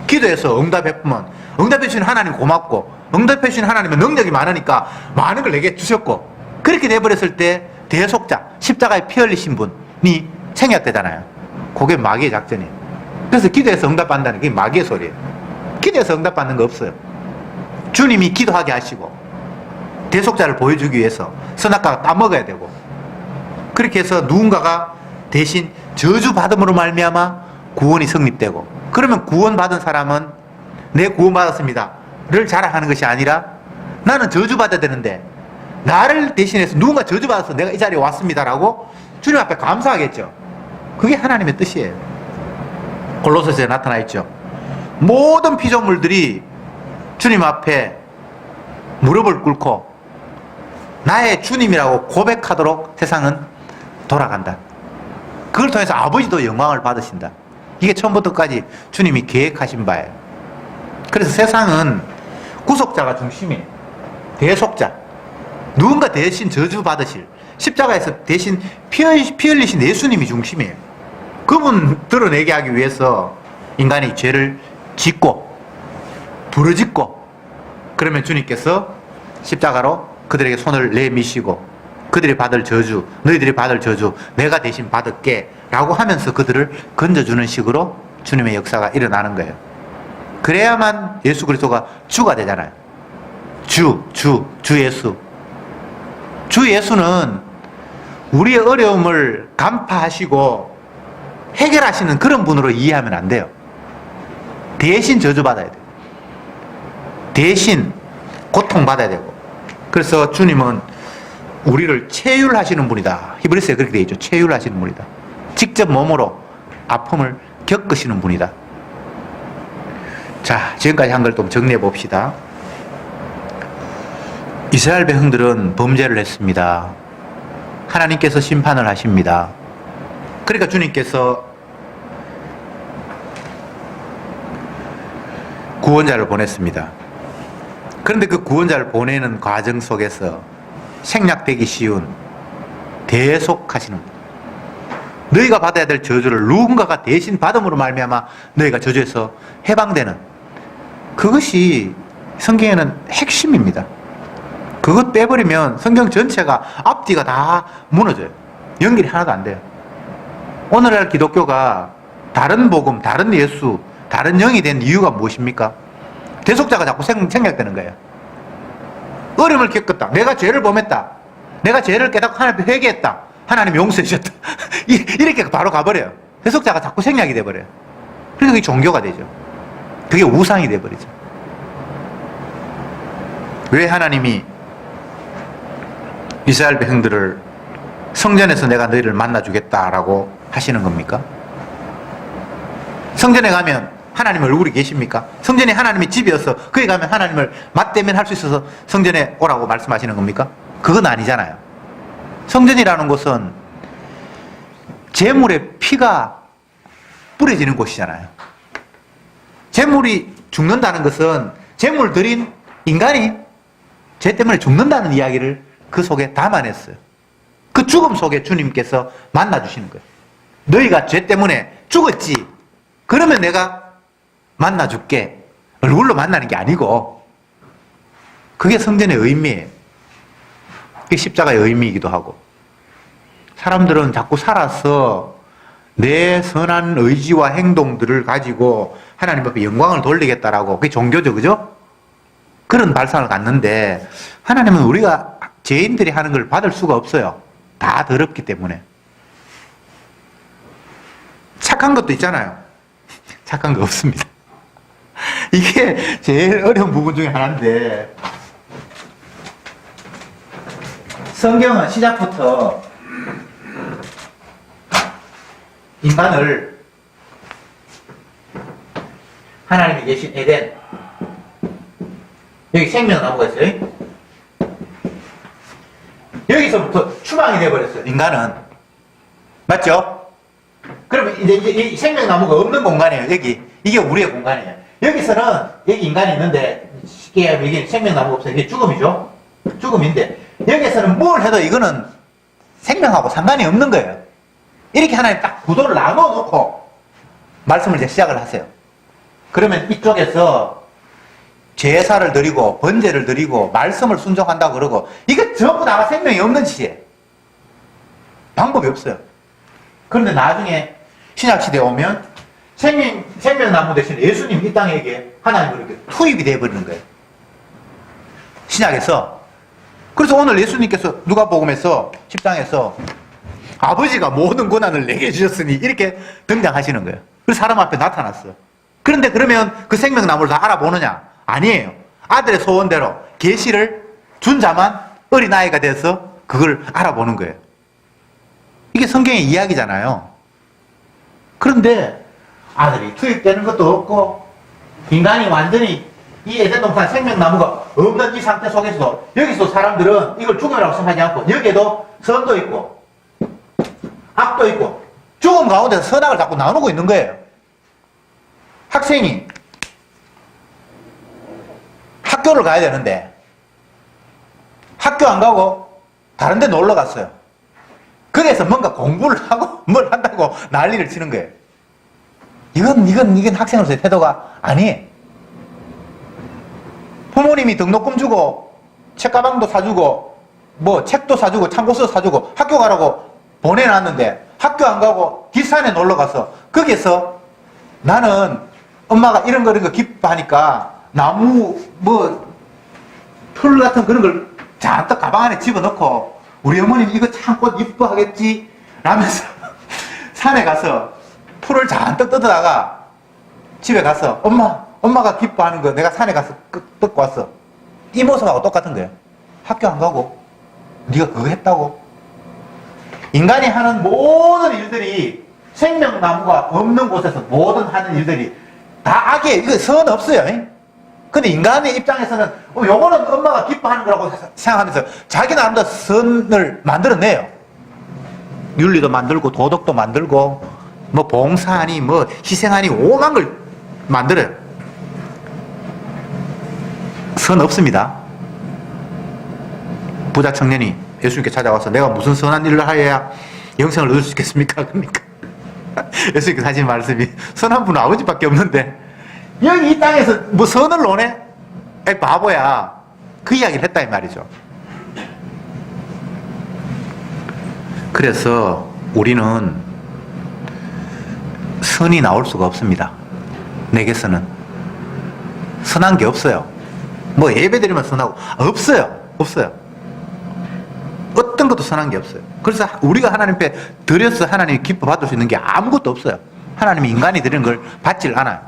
기도해서 응답해보면 응답해 주신 하나님 고맙고, 응답해 주신 하나님은 능력이 많으니까 많은 걸 내게 주셨고, 그렇게 돼버렸을 때 대속자, 십자가에 피 흘리신 분이 생략되잖아요. 그게 마귀의 작전이에요. 그래서 기도해서 응답받는다는 게 마귀의 소리예요. 기도해서 응답받는 거 없어요. 주님이 기도하게 하시고 대속자를 보여주기 위해서 선악과가 따먹어야 되고, 그렇게 해서 누군가가 대신 저주받음으로 말미암아 구원이 성립되고, 그러면 구원받은 사람은 내 구원받았습니다 를 자랑하는 것이 아니라 나는 저주받아야 되는데 나를 대신해서 누군가 저주받아서 내가 이 자리에 왔습니다 라고 주님 앞에 감사하겠죠. 그게 하나님의 뜻이에요. 골로새서에 나타나 있죠. 모든 피조물들이 주님 앞에 무릎을 꿇고 나의 주님이라고 고백하도록 세상은 돌아간다. 그걸 통해서 아버지도 영광을 받으신다. 이게 처음부터 끝까지 주님이 계획하신 바예요. 그래서 세상은 구속자가 중심이에요. 대속자, 누군가 대신 저주받으실, 십자가에서 대신 피 흘리신 예수님이 중심이에요. 그분 드러내게 하기 위해서 인간이 죄를 짓고 부르짖고, 그러면 주님께서 십자가로 그들에게 손을 내미시고 그들이 받을 저주, 너희들이 받을 저주 내가 대신 받을게 라고 하면서 그들을 건져주는 식으로 주님의 역사가 일어나는 거예요. 그래야만 예수 그리스도가 주가 되잖아요. 주 예수. 주 예수는 우리의 어려움을 간파하시고 해결하시는 그런 분으로 이해하면 안 돼요. 대신 저주받아야 돼요. 대신 고통받아야 되고. 그래서 주님은 우리를 체휼하시는 분이다. 히브리서에 그렇게 되어 있죠. 체휼하시는 분이다. 직접 몸으로 아픔을 겪으시는 분이다. 자, 지금까지 한 걸 좀 정리해 봅시다. 이스라엘 백성들은 범죄를 했습니다. 하나님께서 심판을 하십니다. 그러니까 주님께서 구원자를 보냈습니다. 그런데 그 구원자를 보내는 과정 속에서 생략되기 쉬운 대속하시는 분, 너희가 받아야 될 저주를 누군가가 대신 받음으로 말미암아 너희가 저주에서 해방되는, 그것이 성경에는 핵심입니다. 그것 빼버리면 성경 전체가 앞뒤가 다 무너져요. 연결이 하나도 안 돼요. 오늘날 기독교가 다른 복음, 다른 예수, 다른 영이 된 이유가 무엇입니까? 대속자가 자꾸 생략되는 거예요. 어려움을 겪었다. 내가 죄를 범했다. 내가 죄를 깨닫고 하나님 앞에 회개했다. 하나님 용서해 주셨다. 이렇게 바로 가버려요. 대속자가 자꾸 생략이 돼버려요. 그래서 그게 종교가 되죠. 그게 우상이 돼버리죠. 왜 하나님이 이스라엘 백성들을 성전에서 내가 너희를 만나주겠다라고 하시는 겁니까? 성전에 가면 하나님 얼굴이 계십니까? 성전에 하나님의 집이어서 거기 가면 하나님을 맞대면 할 수 있어서 성전에 오라고 말씀하시는 겁니까? 그건 아니잖아요. 성전이라는 곳은 제물의 피가 뿌려지는 곳이잖아요. 제물이 죽는다는 것은 제물 드린 인간이 죄 때문에 죽는다는 이야기를 그 속에 담아냈어요. 그 죽음 속에 주님께서 만나주시는 거예요. 너희가 죄 때문에 죽었지. 그러면 내가 만나줄게. 얼굴로 만나는 게 아니고, 그게 성전의 의미예요. 그게 십자가의 의미이기도 하고. 사람들은 자꾸 살아서 내 선한 의지와 행동들을 가지고 하나님 앞에 영광을 돌리겠다라고, 그게 종교죠, 그죠? 그런 발상을 갖는데, 하나님은 우리가 죄인들이 하는 걸 받을 수가 없어요. 다 더럽기 때문에. 착한 것도 있잖아요. 착한 거 없습니다. 이게 제일 어려운 부분 중에 하나인데, 성경은 시작부터 인간을 하나님이 계신 에덴, 여기 생명나무가 있어요. 여기서부터 추방이 돼버렸어요. 인간은. 맞죠? 그러면 이제 이 생명나무가 없는 공간이에요. 여기. 이게 우리의 공간이에요. 여기서는 여기 인간이 있는데 쉽게 하면 이게 생명나무가 없어요. 이게 죽음이죠. 죽음인데 여기서는 뭘 해도 이거는 생명하고 상관이 없는 거예요. 이렇게 하나님 딱 구도를 나눠놓고 말씀을 이제 시작을 하세요. 그러면 이쪽에서 제사를 드리고 번제를 드리고 말씀을 순종한다고 그러고, 이게 전부 다가 생명이 없는 짓이에요. 방법이 없어요. 그런데 나중에 신약시대에 오면 생명나무 대신 예수님 이 땅에 하나님으로 이렇게 투입이 되어버리는 거예요. 신약에서. 그래서 오늘 예수님께서 누가복음에서 10장에서 아버지가 모든 권한을 내게 주셨으니 이렇게 등장하시는 거예요. 그래서 사람 앞에 나타났어요. 그런데 그러면 그 생명나무를 다 알아보느냐? 아니에요. 아들의 소원대로 계시를 준 자만 어린아이가 돼서 그걸 알아보는 거예요. 이게 성경의 이야기잖아요. 그런데 아들이 투입되는 것도 없고 인간이 완전히 이 에덴 동산 생명나무가 없는 이 상태 속에서도 여기서 사람들은 이걸 죽음이라고 생각하지 않고 여기에도 선도 있고 악도 있고 죽음 가운데서 선악을 자꾸 나누고 있는 거예요. 학생이 학교를 가야 되는데 학교 안 가고 다른 데 놀러 갔어요. 그래서 뭔가 공부를 하고 뭘 한다고 난리를 치는 거예요. 이건 학생으로서의 태도가 아니에요. 부모님이 등록금 주고 책가방도 사주고 뭐 책도 사주고 참고서 사주고 학교 가라고 보내놨는데 학교 안 가고 뒷산에 놀러 가서 거기서 나는 엄마가 이런 거 기뻐하니까 나무 풀 같은 그런 걸 잔뜩 가방 안에 집어넣고 우리 어머님 이거 참 꽃 이뻐하겠지 라면서 산에 가서 풀을 잔뜩 뜯어다가 집에 가서 엄마가 기뻐하는 거 내가 산에 가서 뜯고 왔어. 이 모습하고 똑같은 거예요. 학교 안 가고 네가 그거 했다고. 인간이 하는 모든 일들이 생명나무가 없는 곳에서 모든 하는 일들이 다 악이에요. 이거 선 없어요. 근데 인간의 입장에서는 요거는 엄마가 기뻐하는 거라고 생각하면서 자기 나름대로 선을 만들어내요. 윤리도 만들고 도덕도 만들고 뭐 봉사하니 뭐 희생하니 오만 걸 만들어요. 선 없습니다. 부자 청년이 예수님께 찾아와서 내가 무슨 선한 일을 하여야 영생을 얻을 수 있겠습니까? 그러니까 예수님께서 하신 말씀이 선한 분은 아버지밖에 없는데 여기 이 땅에서 뭐 선을 논해? 에이 바보야. 그 이야기를 했다 이 말이죠. 그래서 우리는 선이 나올 수가 없습니다. 내게서는 선한 게 없어요. 뭐 예배드리면 선하고 없어요. 어떤 것도 선한 게 없어요. 그래서 우리가 하나님 앞에 드려서 하나님이 기뻐 받을 수 있는 게 아무것도 없어요. 하나님이 인간이 드리는 걸 받질 않아요.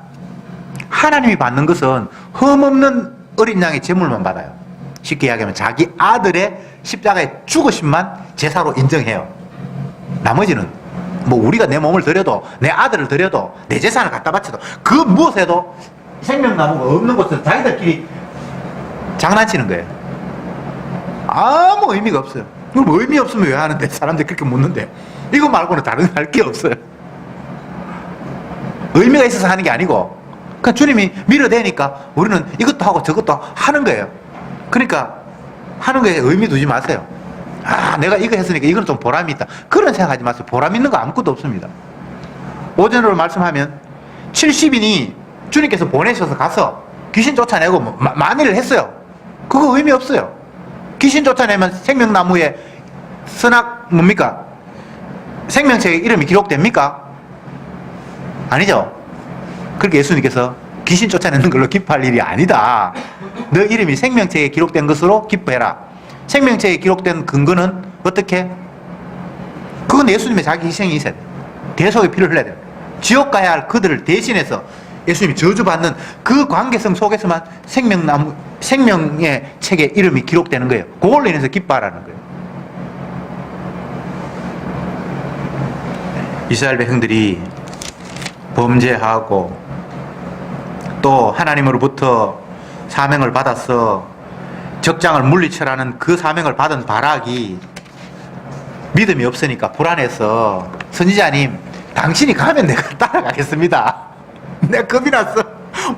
하나님이 받는 것은 흠없는 어린 양의 제물만 받아요. 쉽게 이야기하면 자기 아들의 십자가의 죽으심만 제사로 인정해요. 나머지는 뭐 우리가 내 몸을 드려도 내 아들을 드려도 내 재산을 갖다 바쳐도 그 무엇에도 생명나무가 없는 곳에서 자기들끼리 장난치는 거예요. 아무 의미가 없어요. 그럼 의미 없으면 왜 하는데? 사람들이 그렇게 묻는데 이거 말고는 다른 할 게 없어요. 의미가 있어서 하는 게 아니고 그러니까 주님이 밀어대니까 우리는 이것도 하고 저것도 하는 거예요. 그러니까 하는 거에 의미 두지 마세요. 아 내가 이거 했으니까 이건 좀 보람이 있다 그런 생각하지 마세요. 보람 있는 거 아무것도 없습니다. 오전으로 말씀하면 70인이 주님께서 보내셔서 가서 귀신 쫓아내고 만일을 했어요. 그거 의미 없어요. 귀신 쫓아내면 생명나무에 선악 뭡니까? 생명책에 이름이 기록됩니까? 아니죠. 그렇게 예수님께서 귀신 쫓아내는 걸로 기뻐할 일이 아니다. 너 이름이 생명책에 기록된 것으로 기뻐해라. 생명책에 기록된 근거는 어떻게? 그건 예수님의 자기 희생이 있어야 돼. 대속의 피를 흘려야 돼. 지옥 가야 할 그들을 대신해서 예수님이 저주받는 그 관계성 속에서만 생명의 책에 이름이 기록되는 거예요. 그걸로 인해서 기뻐하라는 거예요. 이스라엘 백성들이 범죄하고 또 하나님으로부터 사명을 받아서 적장을 물리쳐라는 그 사명을 받은 바락이 믿음이 없으니까 불안해서 선지자님 당신이 가면 내가 따라가겠습니다. 내가 겁이 났어.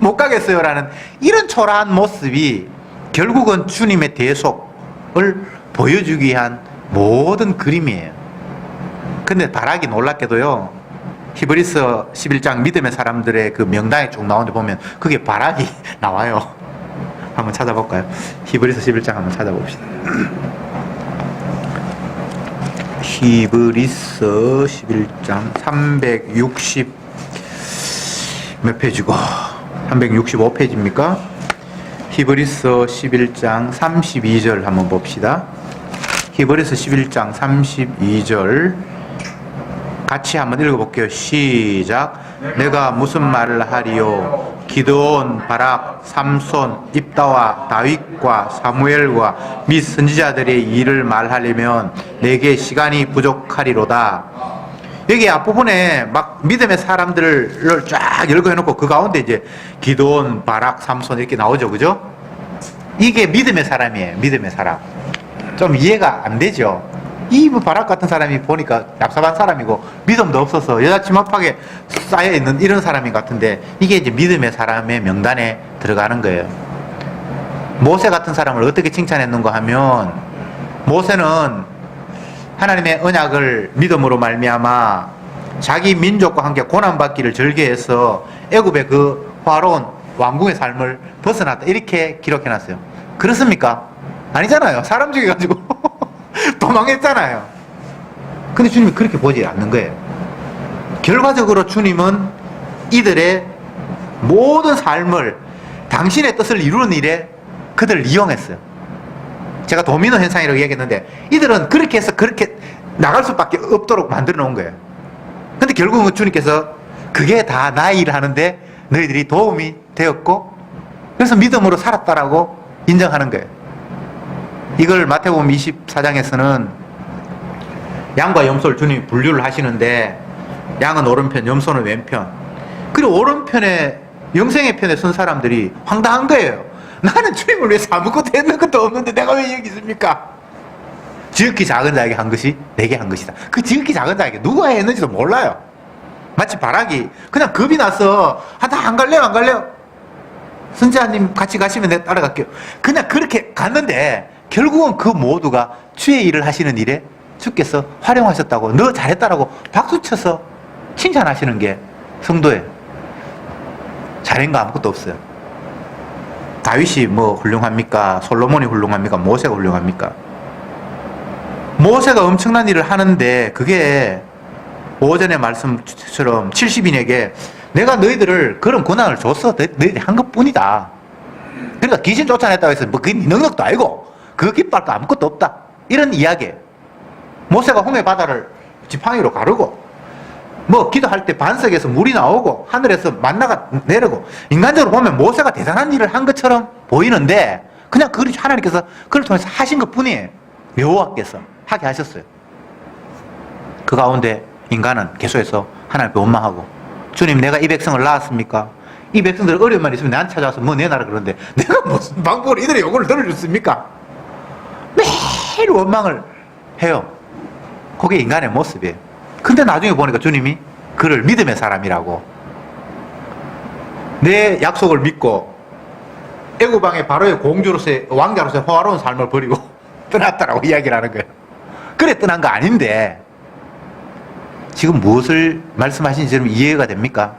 못 가겠어요. 라는 이런 초라한 모습이 결국은 주님의 대속을 보여주기 위한 모든 그림이에요. 근데 바락이 놀랍게도요. 히브리서 11장 믿음의 사람들의 그 명단에 쭉 나오는데 보면 그게 바락이 나와요. 한번 찾아볼까요? 히브리서 11장 한번 찾아봅시다. 히브리서 11장 360 몇 페이지고 365페이지입니까? 히브리서 11장 32절 한번 봅시다. 히브리서 11장 32절 같이 한번 읽어볼게요. 시작. 내가 무슨 말을 하리요? 기드온, 바락, 삼손, 입다와 다윗과 사무엘과 및 선지자들의 일을 말하려면 내게 시간이 부족하리로다. 여기 앞부분에 막 믿음의 사람들을 쫙 열거해놓고 그 가운데 이제 기드온, 바락, 삼손 이렇게 나오죠, 그죠? 이게 믿음의 사람이에요. 믿음의 사람. 좀 이해가 안 되죠. 이 바락 같은 사람이 보니까 얍삽한 사람이고 믿음도 없어서 여자 치마팍에 쌓여 있는 이런 사람인 것 같은데 이게 이제 믿음의 사람의 명단에 들어가는 거예요. 모세 같은 사람을 어떻게 칭찬했는가 하면 모세는 하나님의 언약을 믿음으로 말미암아 자기 민족과 함께 고난받기를 절개해서 애굽의 그 화로운 왕궁의 삶을 벗어났다 이렇게 기록해놨어요. 그렇습니까? 아니잖아요. 사람 죽여가지고 도망했잖아요. 근데 주님이 그렇게 보지 않는 거예요. 결과적으로 주님은 이들의 모든 삶을 당신의 뜻을 이루는 일에 그들을 이용했어요. 제가 도미노 현상이라고 얘기했는데 이들은 그렇게 해서 그렇게 나갈 수밖에 없도록 만들어 놓은 거예요. 근데 결국은 주님께서 그게 다 나의 일을 하는데 너희들이 도움이 되었고 그래서 믿음으로 살았다라고 인정하는 거예요. 이걸 마태복음 24장에서는 양과 염소를 주님이 분류를 하시는데 양은 오른편, 염소는 왼편. 그리고 오른편에 영생의 편에 선 사람들이 황당한 거예요. 나는 주님을 위해서 아무것도 했는 것도 없는데 내가 왜 여기 있습니까? 지극히 작은 자에게 한 것이 내게 한 것이다. 그 지극히 작은 자에게 누가 했는지도 몰라요. 마치 바락이 그냥 겁이 나서 나 안 갈래요, 안 갈래요. 선지자님 같이 가시면 내가 따라갈게요. 그냥 그렇게 갔는데 결국은 그 모두가 주의 일을 하시는 일에 주께서 활용하셨다고 너 잘했다라고 박수쳐서 칭찬하시는 게 성도예요. 잘한 거 아무것도 없어요. 다윗이 뭐 훌륭합니까? 솔로몬이 훌륭합니까? 모세가 훌륭합니까? 모세가 엄청난 일을 하는데 그게 오전의 말씀처럼 70인에게 내가 너희들을 그런 권한을 줬어. 너희들이 한 것뿐이다. 그러니까 귀신 쫓아냈다고 해서 뭐 그게 네 능력도 아니고 그거 기뻐할 거 아무것도 없다. 이런 이야기예요. 모세가 홍해 바다를 지팡이로 가르고 뭐 기도할 때 반석에서 물이 나오고 하늘에서 만나가 내리고 인간적으로 보면 모세가 대단한 일을 한 것처럼 보이는데 그냥 그걸 하나님께서 그걸 통해서 하신 것뿐이에요. 여호와께서 하게 하셨어요. 그 가운데 인간은 계속해서 하나님께 원망하고 주님 내가 이 백성을 낳았습니까? 이 백성들 어려운 말이 있으면 나한테 찾아와서 뭐 내놔라 그러는데 내가 무슨 방법으로 이들의 요구를 들어줬습니까? 매일 원망을 해요. 그게 인간의 모습이에요. 근데 나중에 보니까 주님이 그를 믿음의 사람이라고 내 약속을 믿고 애굽왕의 바로의 공주로서의 왕자로서의 호화로운 삶을 버리고 떠났다라고 이야기를 하는 거예요. 그래 떠난 거 아닌데 지금 무엇을 말씀하시는지 여러분 이해가 됩니까?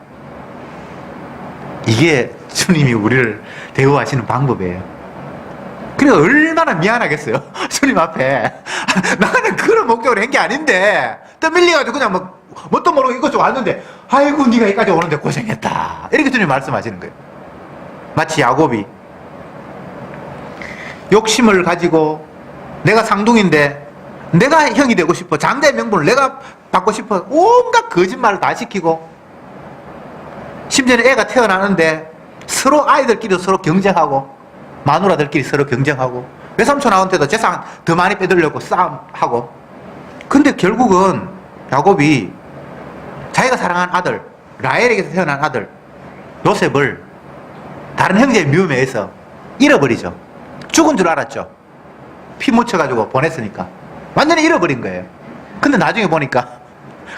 이게 주님이 우리를 대우하시는 방법이에요. 그러니까 얼마나 미안하겠어요. 주님 앞에 나는 그런 목적으로 한 게 아닌데 떠밀려가지고 그냥 뭣도 모르고 이것 좀 왔는데 아이고 네가 여기까지 오는데 고생했다 이렇게 주님 말씀하시는 거예요. 마치 야곱이 욕심을 가지고 내가 상둥인데 내가 형이 되고 싶어 장자의 명분을 내가 받고 싶어 온갖 거짓말을 다 시키고 심지어는 애가 태어나는데 서로 아이들끼리 서로 경쟁하고 마누라들끼리 서로 경쟁하고 외삼촌한테도 재산 더 많이 빼들려고 싸움하고 근데 결국은 야곱이 자기가 사랑한 아들 라헬에게서 태어난 아들 요셉을 다른 형제의 미움에 의해서 잃어버리죠. 죽은 줄 알았죠. 피 묻혀가지고 보냈으니까 완전히 잃어버린 거예요. 근데 나중에 보니까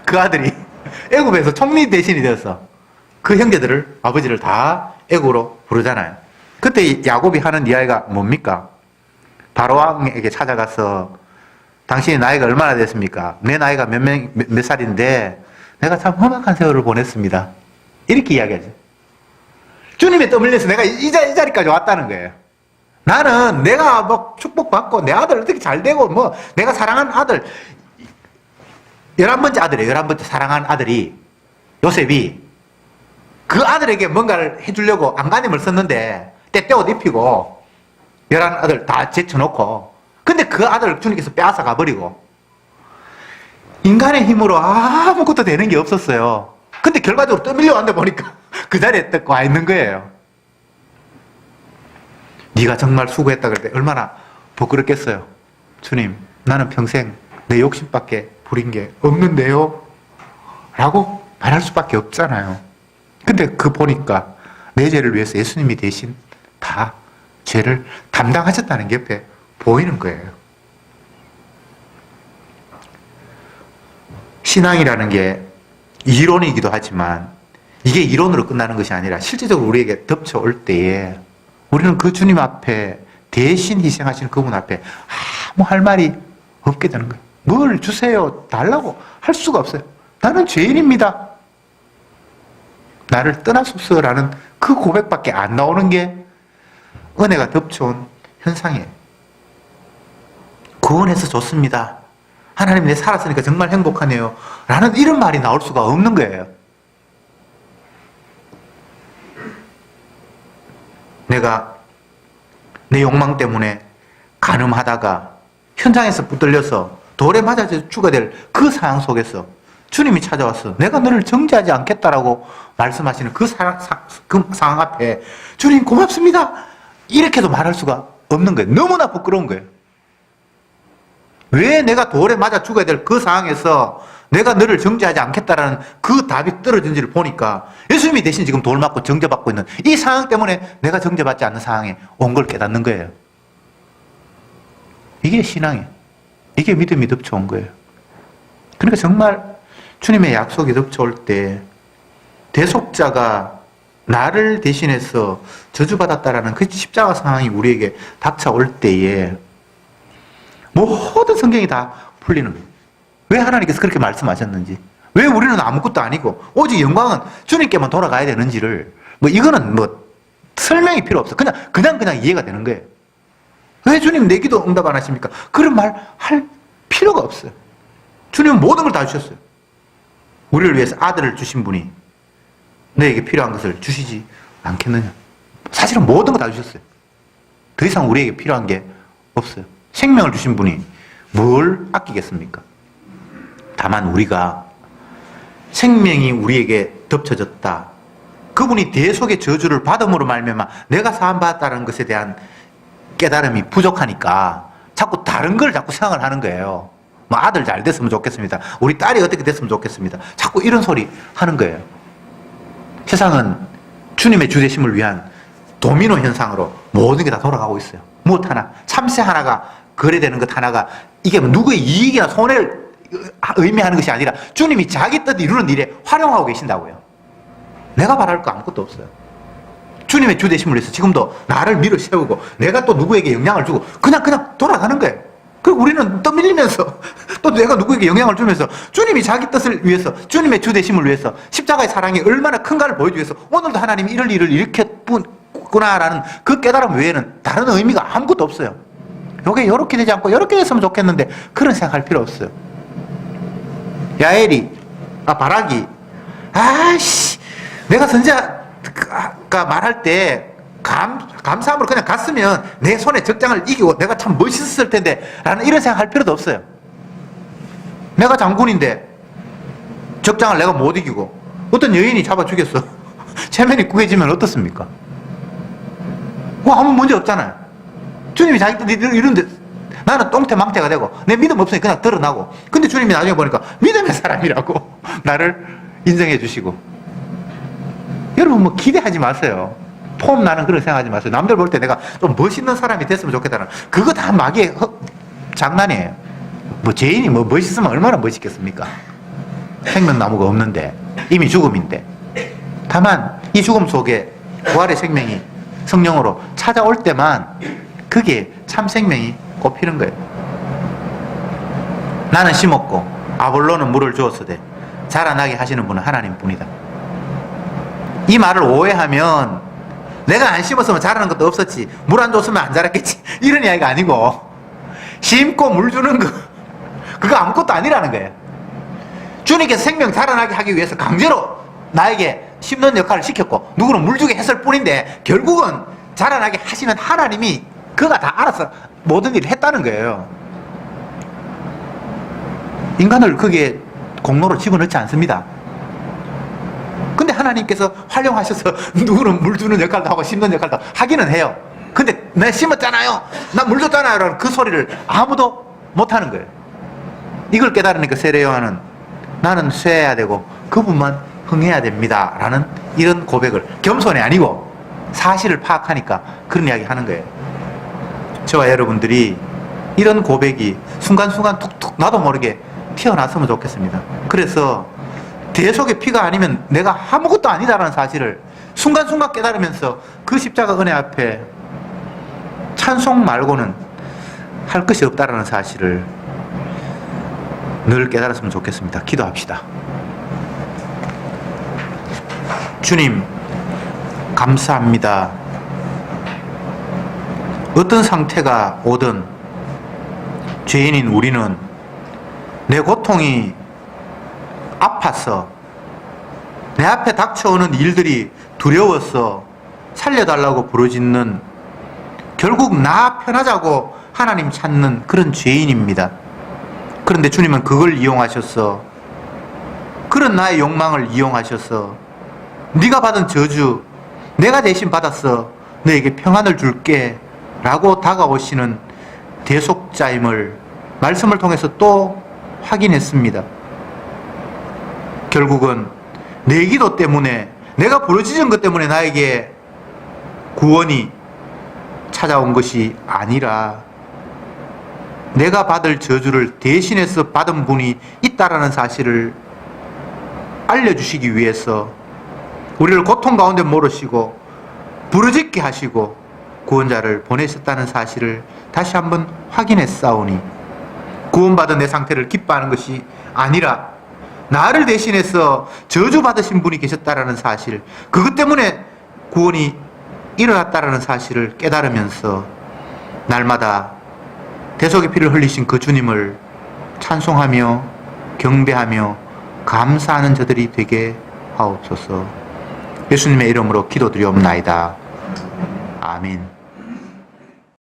그 아들이 애굽에서 총리 대신이 되어서 그 형제들을 아버지를 다 애굽으로 부르잖아요. 그때 야곱이 하는 이야기가 뭡니까? 바로왕에게 찾아가서 당신이 나이가 얼마나 됐습니까? 내 나이가 몇 살인데 내가 참 험악한 세월을 보냈습니다. 이렇게 이야기하죠. 주님의 떠밀려서 내가 이 자리까지 왔다는 거예요. 나는 내가 뭐 축복받고 내 아들 어떻게 잘 되고 뭐 내가 사랑하는 아들 11번째 아들이에요. 11번째 사랑하는 아들이 요셉이 그 아들에게 뭔가를 해주려고 안간힘을 썼는데 때때 옷 입히고 11 아들 다 제쳐놓고, 근데 그 아들을 주님께서 빼앗아 가버리고 인간의 힘으로 아무것도 되는 게 없었어요. 근데 결과적으로 떠밀려 왔는데 보니까 그 자리에 딱 와 있는 거예요. 네가 정말 수고했다 그럴 때 얼마나 부끄럽겠어요. 주님, 나는 평생 내 욕심밖에 부린 게 없는데요 라고 말할 수밖에 없잖아요. 근데 그 보니까 내 죄를 위해서 예수님이 대신 다 죄를 담당하셨다는 게 옆에 보이는 거예요. 신앙이라는 게 이론이기도 하지만 이게 이론으로 끝나는 것이 아니라 실제적으로 우리에게 덮쳐올 때에 우리는 그 주님 앞에 대신 희생하시는 그분 앞에 아무 할 말이 없게 되는 거예요. 뭘 주세요, 달라고 할 수가 없어요. 나는 죄인입니다. 나를 떠나소서라는 그 고백밖에 안 나오는 게 은혜가 덮쳐온 현상이에요. 구원해서 좋습니다. 하나님 내 살았으니까 정말 행복하네요. 라는 이런 말이 나올 수가 없는 거예요. 내가 내 욕망 때문에 간음하다가 현장에서 붙들려서 돌에 맞아서 죽어야 될 그 상황 속에서 주님이 찾아와서 내가 너를 정죄하지 않겠다라고 말씀하시는 그 상황 앞에 주님 고맙습니다 이렇게도 말할 수가 없는 거예요. 너무나 부끄러운 거예요. 왜 내가 돌에 맞아 죽어야 될 그 상황에서 내가 너를 정죄하지 않겠다라는 그 답이 떨어진지를 보니까 예수님이 대신 지금 돌 맞고 정죄받고 있는 이 상황 때문에 내가 정죄받지 않는 상황에 온 걸 깨닫는 거예요. 이게 신앙이에요. 이게 믿음이 덮쳐온 거예요. 그러니까 정말 주님의 약속이 덮쳐올 때 대속자가 나를 대신해서 저주받았다라는 그 십자가 상황이 우리에게 닥쳐올 때에 모든 성경이 다 풀리는 거예요. 왜 하나님께서 그렇게 말씀하셨는지, 왜 우리는 아무것도 아니고 오직 영광은 주님께만 돌아가야 되는지를 이거는 설명이 필요 없어. 그냥 이해가 되는 거예요. 왜 주님 내 기도 응답 안 하십니까? 그런 말 할 필요가 없어요. 주님은 모든 걸 다 주셨어요. 우리를 위해서 아들을 주신 분이 너에게 필요한 것을 주시지 않겠느냐. 사실은 모든 거 다 주셨어요. 더 이상 우리에게 필요한 게 없어요. 생명을 주신 분이 뭘 아끼겠습니까? 다만 우리가 생명이 우리에게 덮쳐졌다. 그분이 대속의 저주를 받음으로 말미암아 내가 사함받았다는 것에 대한 깨달음이 부족하니까 자꾸 다른 걸 자꾸 생각을 하는 거예요. 아들 잘 됐으면 좋겠습니다. 우리 딸이 어떻게 됐으면 좋겠습니다. 자꾸 이런 소리 하는 거예요. 세상은 주님의 주되심을 위한 도미노 현상으로 모든 게 다 돌아가고 있어요. 무엇 하나, 참새 하나가 거래되는 것 하나가 이게 누구의 이익이나 손해를 의미하는 것이 아니라 주님이 자기 뜻 이루는 일에 활용하고 계신다고요. 내가 바랄 거 아무것도 없어요. 주님의 주되심을 위해서 지금도 나를 밀어 세우고 내가 또 누구에게 영향을 주고 그냥 돌아가는 거예요. 그리고 우리는 떠밀리면서 또 내가 누구에게 영향을 주면서 주님이 자기 뜻을 위해서 주님의 주되심을 위해서 십자가의 사랑이 얼마나 큰가를 보여주기 위해서 오늘도 하나님이 이럴 일을 일으켰구나라는 그 깨달음 외에는 다른 의미가 아무것도 없어요. 요게 요렇게 되지 않고 요렇게 됐으면 좋겠는데 그런 생각할 필요 없어요. 바락이 내가 선지자가 말할 때 감사함으로 그냥 갔으면 내 손에 적장을 이기고 내가 참 멋있었을 텐데 라는 이런 생각 할 필요도 없어요. 내가 장군인데 적장을 내가 못 이기고 어떤 여인이 잡아 죽였어. 체면이 구겨지면 어떻습니까? 아무 문제 없잖아요. 주님이 자기 뜻 이런데 나는 똥태망태가 되고 내 믿음 없으니 그냥 드러나고, 근데 주님이 나중에 보니까 믿음의 사람이라고 나를 인정해 주시고. 여러분 기대하지 마세요. 폼 나는 그런 생각하지 마세요. 남들 볼 때 내가 좀 멋있는 사람이 됐으면 좋겠다는 그거 다 마귀의 장난이에요. 죄인이 멋있으면 얼마나 멋있겠습니까? 생명나무가 없는데 이미 죽음인데. 다만 이 죽음 속에 부활의 생명이 성령으로 찾아올 때만 그게 참 생명이 꼽히는 거예요. 나는 심었고 아볼로는 물을 주었으되 자라나게 하시는 분은 하나님뿐이다. 이 말을 오해하면 내가 안 심었으면 자라는 것도 없었지, 물 안 줬으면 안 자랐겠지, 이런 이야기가 아니고 심고 물 주는 거 그거 아무것도 아니라는 거예요. 주님께서 생명 자라나게 하기 위해서 강제로 나에게 심는 역할을 시켰고 누구는 물 주게 했을 뿐인데 결국은 자라나게 하시는 하나님이 그가 다 알아서 모든 일을 했다는 거예요. 인간을 거기에 공로로 집어넣지 않습니다. 근데 하나님께서 활용하셔서 누구는 물 주는 역할도 하고 심는 역할도 하기는 해요. 근데 내가 심었잖아요, 나 물 줬잖아요 라는 그 소리를 아무도 못하는 거예요. 이걸 깨달으니까 세례 요한은 나는 쇠해야 되고 그분만 흥해야 됩니다 라는 이런 고백을, 겸손이 아니고 사실을 파악하니까 그런 이야기 하는 거예요. 저와 여러분들이 이런 고백이 순간순간 툭툭 나도 모르게 튀어났으면 좋겠습니다. 그래서 대속의 피가 아니면 내가 아무것도 아니다라는 사실을 순간순간 깨달으면서 그 십자가 은혜 앞에 찬송 말고는 할 것이 없다라는 사실을 늘 깨달았으면 좋겠습니다. 기도합시다. 주님, 감사합니다. 어떤 상태가 오든 죄인인 우리는 내 고통이 아파서, 내 앞에 닥쳐오는 일들이 두려워서 살려달라고 부르짖는, 결국 나 편하자고 하나님 찾는 그런 죄인입니다. 그런데 주님은 그걸 이용하셔서, 그런 나의 욕망을 이용하셔서 네가 받은 저주 내가 대신 받았어, 너에게 평안을 줄게 라고 다가오시는 대속자임을 말씀을 통해서 또 확인했습니다. 결국은 내 기도 때문에, 내가 부르짖은 것 때문에 나에게 구원이 찾아온 것이 아니라 내가 받을 저주를 대신해서 받은 분이 있다라는 사실을 알려주시기 위해서 우리를 고통 가운데 몰으시고 부르짖게 하시고 구원자를 보내셨다는 사실을 다시 한번 확인했사오니, 구원받은 내 상태를 기뻐하는 것이 아니라 나를 대신해서 저주받으신 분이 계셨다라는 사실, 그것 때문에 구원이 일어났다라는 사실을 깨달으면서 날마다 대속의 피를 흘리신 그 주님을 찬송하며 경배하며 감사하는 저들이 되게 하옵소서. 예수님의 이름으로 기도드리옵나이다. 아멘.